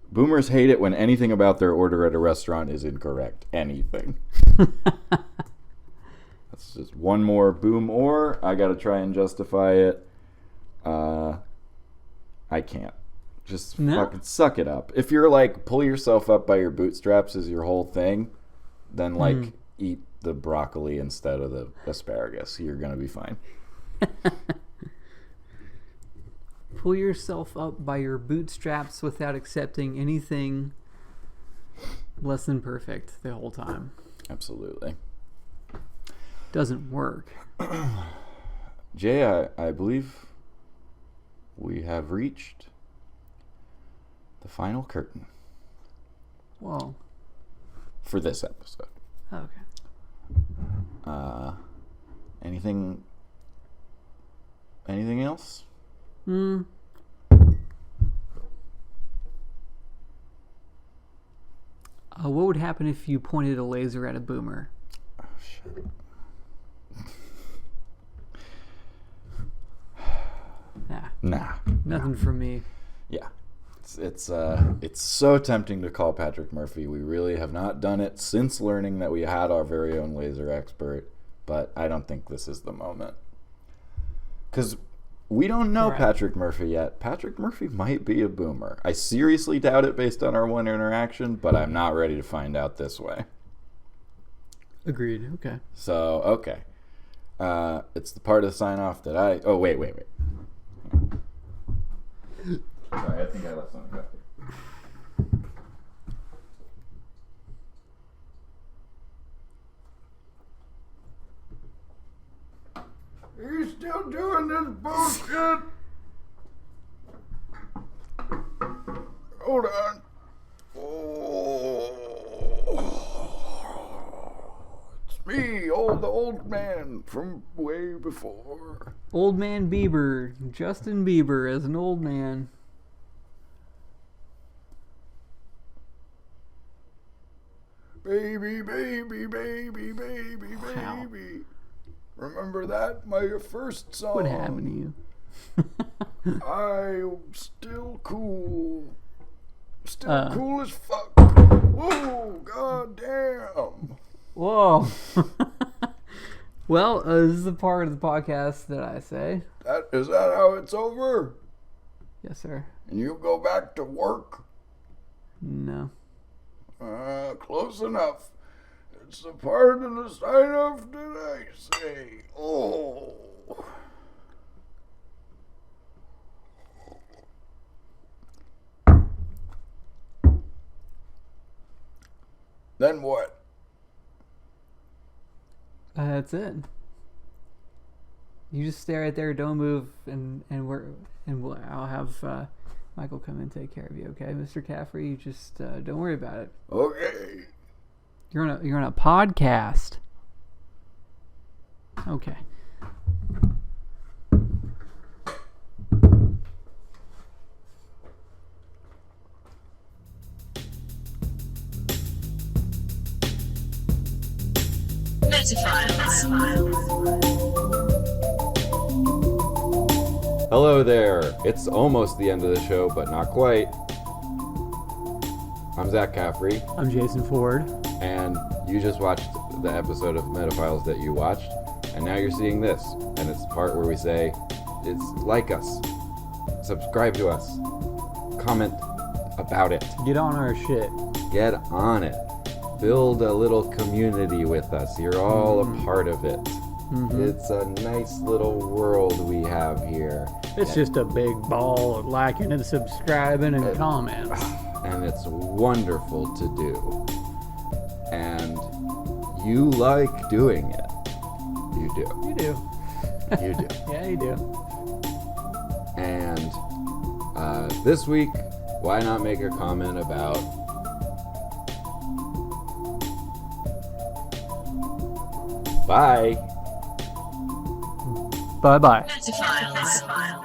Speaker 3: boomers hate it when anything about their order at a restaurant is incorrect. Anything. That's just one more boom or. I got to try and justify it. I can't. Just fucking suck it up. If you're like, pull yourself up by your bootstraps is your whole thing, then like eat the broccoli instead of the asparagus. You're going to be fine.
Speaker 2: Pull yourself up by your bootstraps without accepting anything less than perfect the whole time.
Speaker 3: Absolutely.
Speaker 2: Doesn't work.
Speaker 3: Jay, I believe we have reached the final curtain.
Speaker 2: Whoa.
Speaker 3: For this episode.
Speaker 2: Okay.
Speaker 3: Anything else?
Speaker 2: What would happen if you pointed a laser at a boomer?
Speaker 3: Oh, shit. Nah.
Speaker 2: Nothing from me.
Speaker 3: Yeah. It's so tempting to call Patrick Murphy. We really have not done it since learning that we had our very own laser expert, but I don't think this is the moment. Because we don't know Patrick Murphy yet. Patrick Murphy might be a boomer. I seriously doubt it based on our one interaction, but I'm not ready to find out this way.
Speaker 2: Agreed. Okay.
Speaker 3: So, okay. It's the part of the sign-off that I... Oh, wait. Sorry, I think I left something back here.
Speaker 1: Are you still doing this bullshit? Hold on. It's me, the old man from way before.
Speaker 2: Old Man Bieber. Justin Bieber as an old man.
Speaker 1: Baby.
Speaker 2: Wow.
Speaker 1: Remember that? My first song.
Speaker 2: What happened to you?
Speaker 1: I'm still cool. Cool as fuck. Whoa, goddamn.
Speaker 2: Whoa. Well, this is the part of the podcast that I say.
Speaker 1: Is that how it's over?
Speaker 2: Yes, sir.
Speaker 1: And you go back to work?
Speaker 2: No.
Speaker 1: Close enough. It's the part of the sign-off that I say. Oh. Then what?
Speaker 2: That's it. You just stay right there, don't move, I'll have Michael come and take care of you, okay, Mr. Caffrey? You just don't worry about it.
Speaker 1: Okay.
Speaker 2: You're on a podcast. Okay.
Speaker 3: Hello there. It's almost the end of the show, but not quite. I'm Zach Caffrey.
Speaker 2: I'm Jason Ford.
Speaker 3: And you just watched the episode of Metaphiles that you watched, and now you're seeing this. And it's the part where we say, it's like us, subscribe to us, comment about it.
Speaker 2: Get on our shit.
Speaker 3: Get on it. Build a little community with us. You're all a part of it. Mm-hmm. It's a nice little world we have here.
Speaker 2: It's just a big ball of liking and subscribing and comments.
Speaker 3: And it's wonderful to do. And you like doing it. You do.
Speaker 2: You do.
Speaker 3: You do.
Speaker 2: Yeah, you do.
Speaker 3: And This week, why not make a comment about bye.
Speaker 2: Bye-bye.
Speaker 5: Files.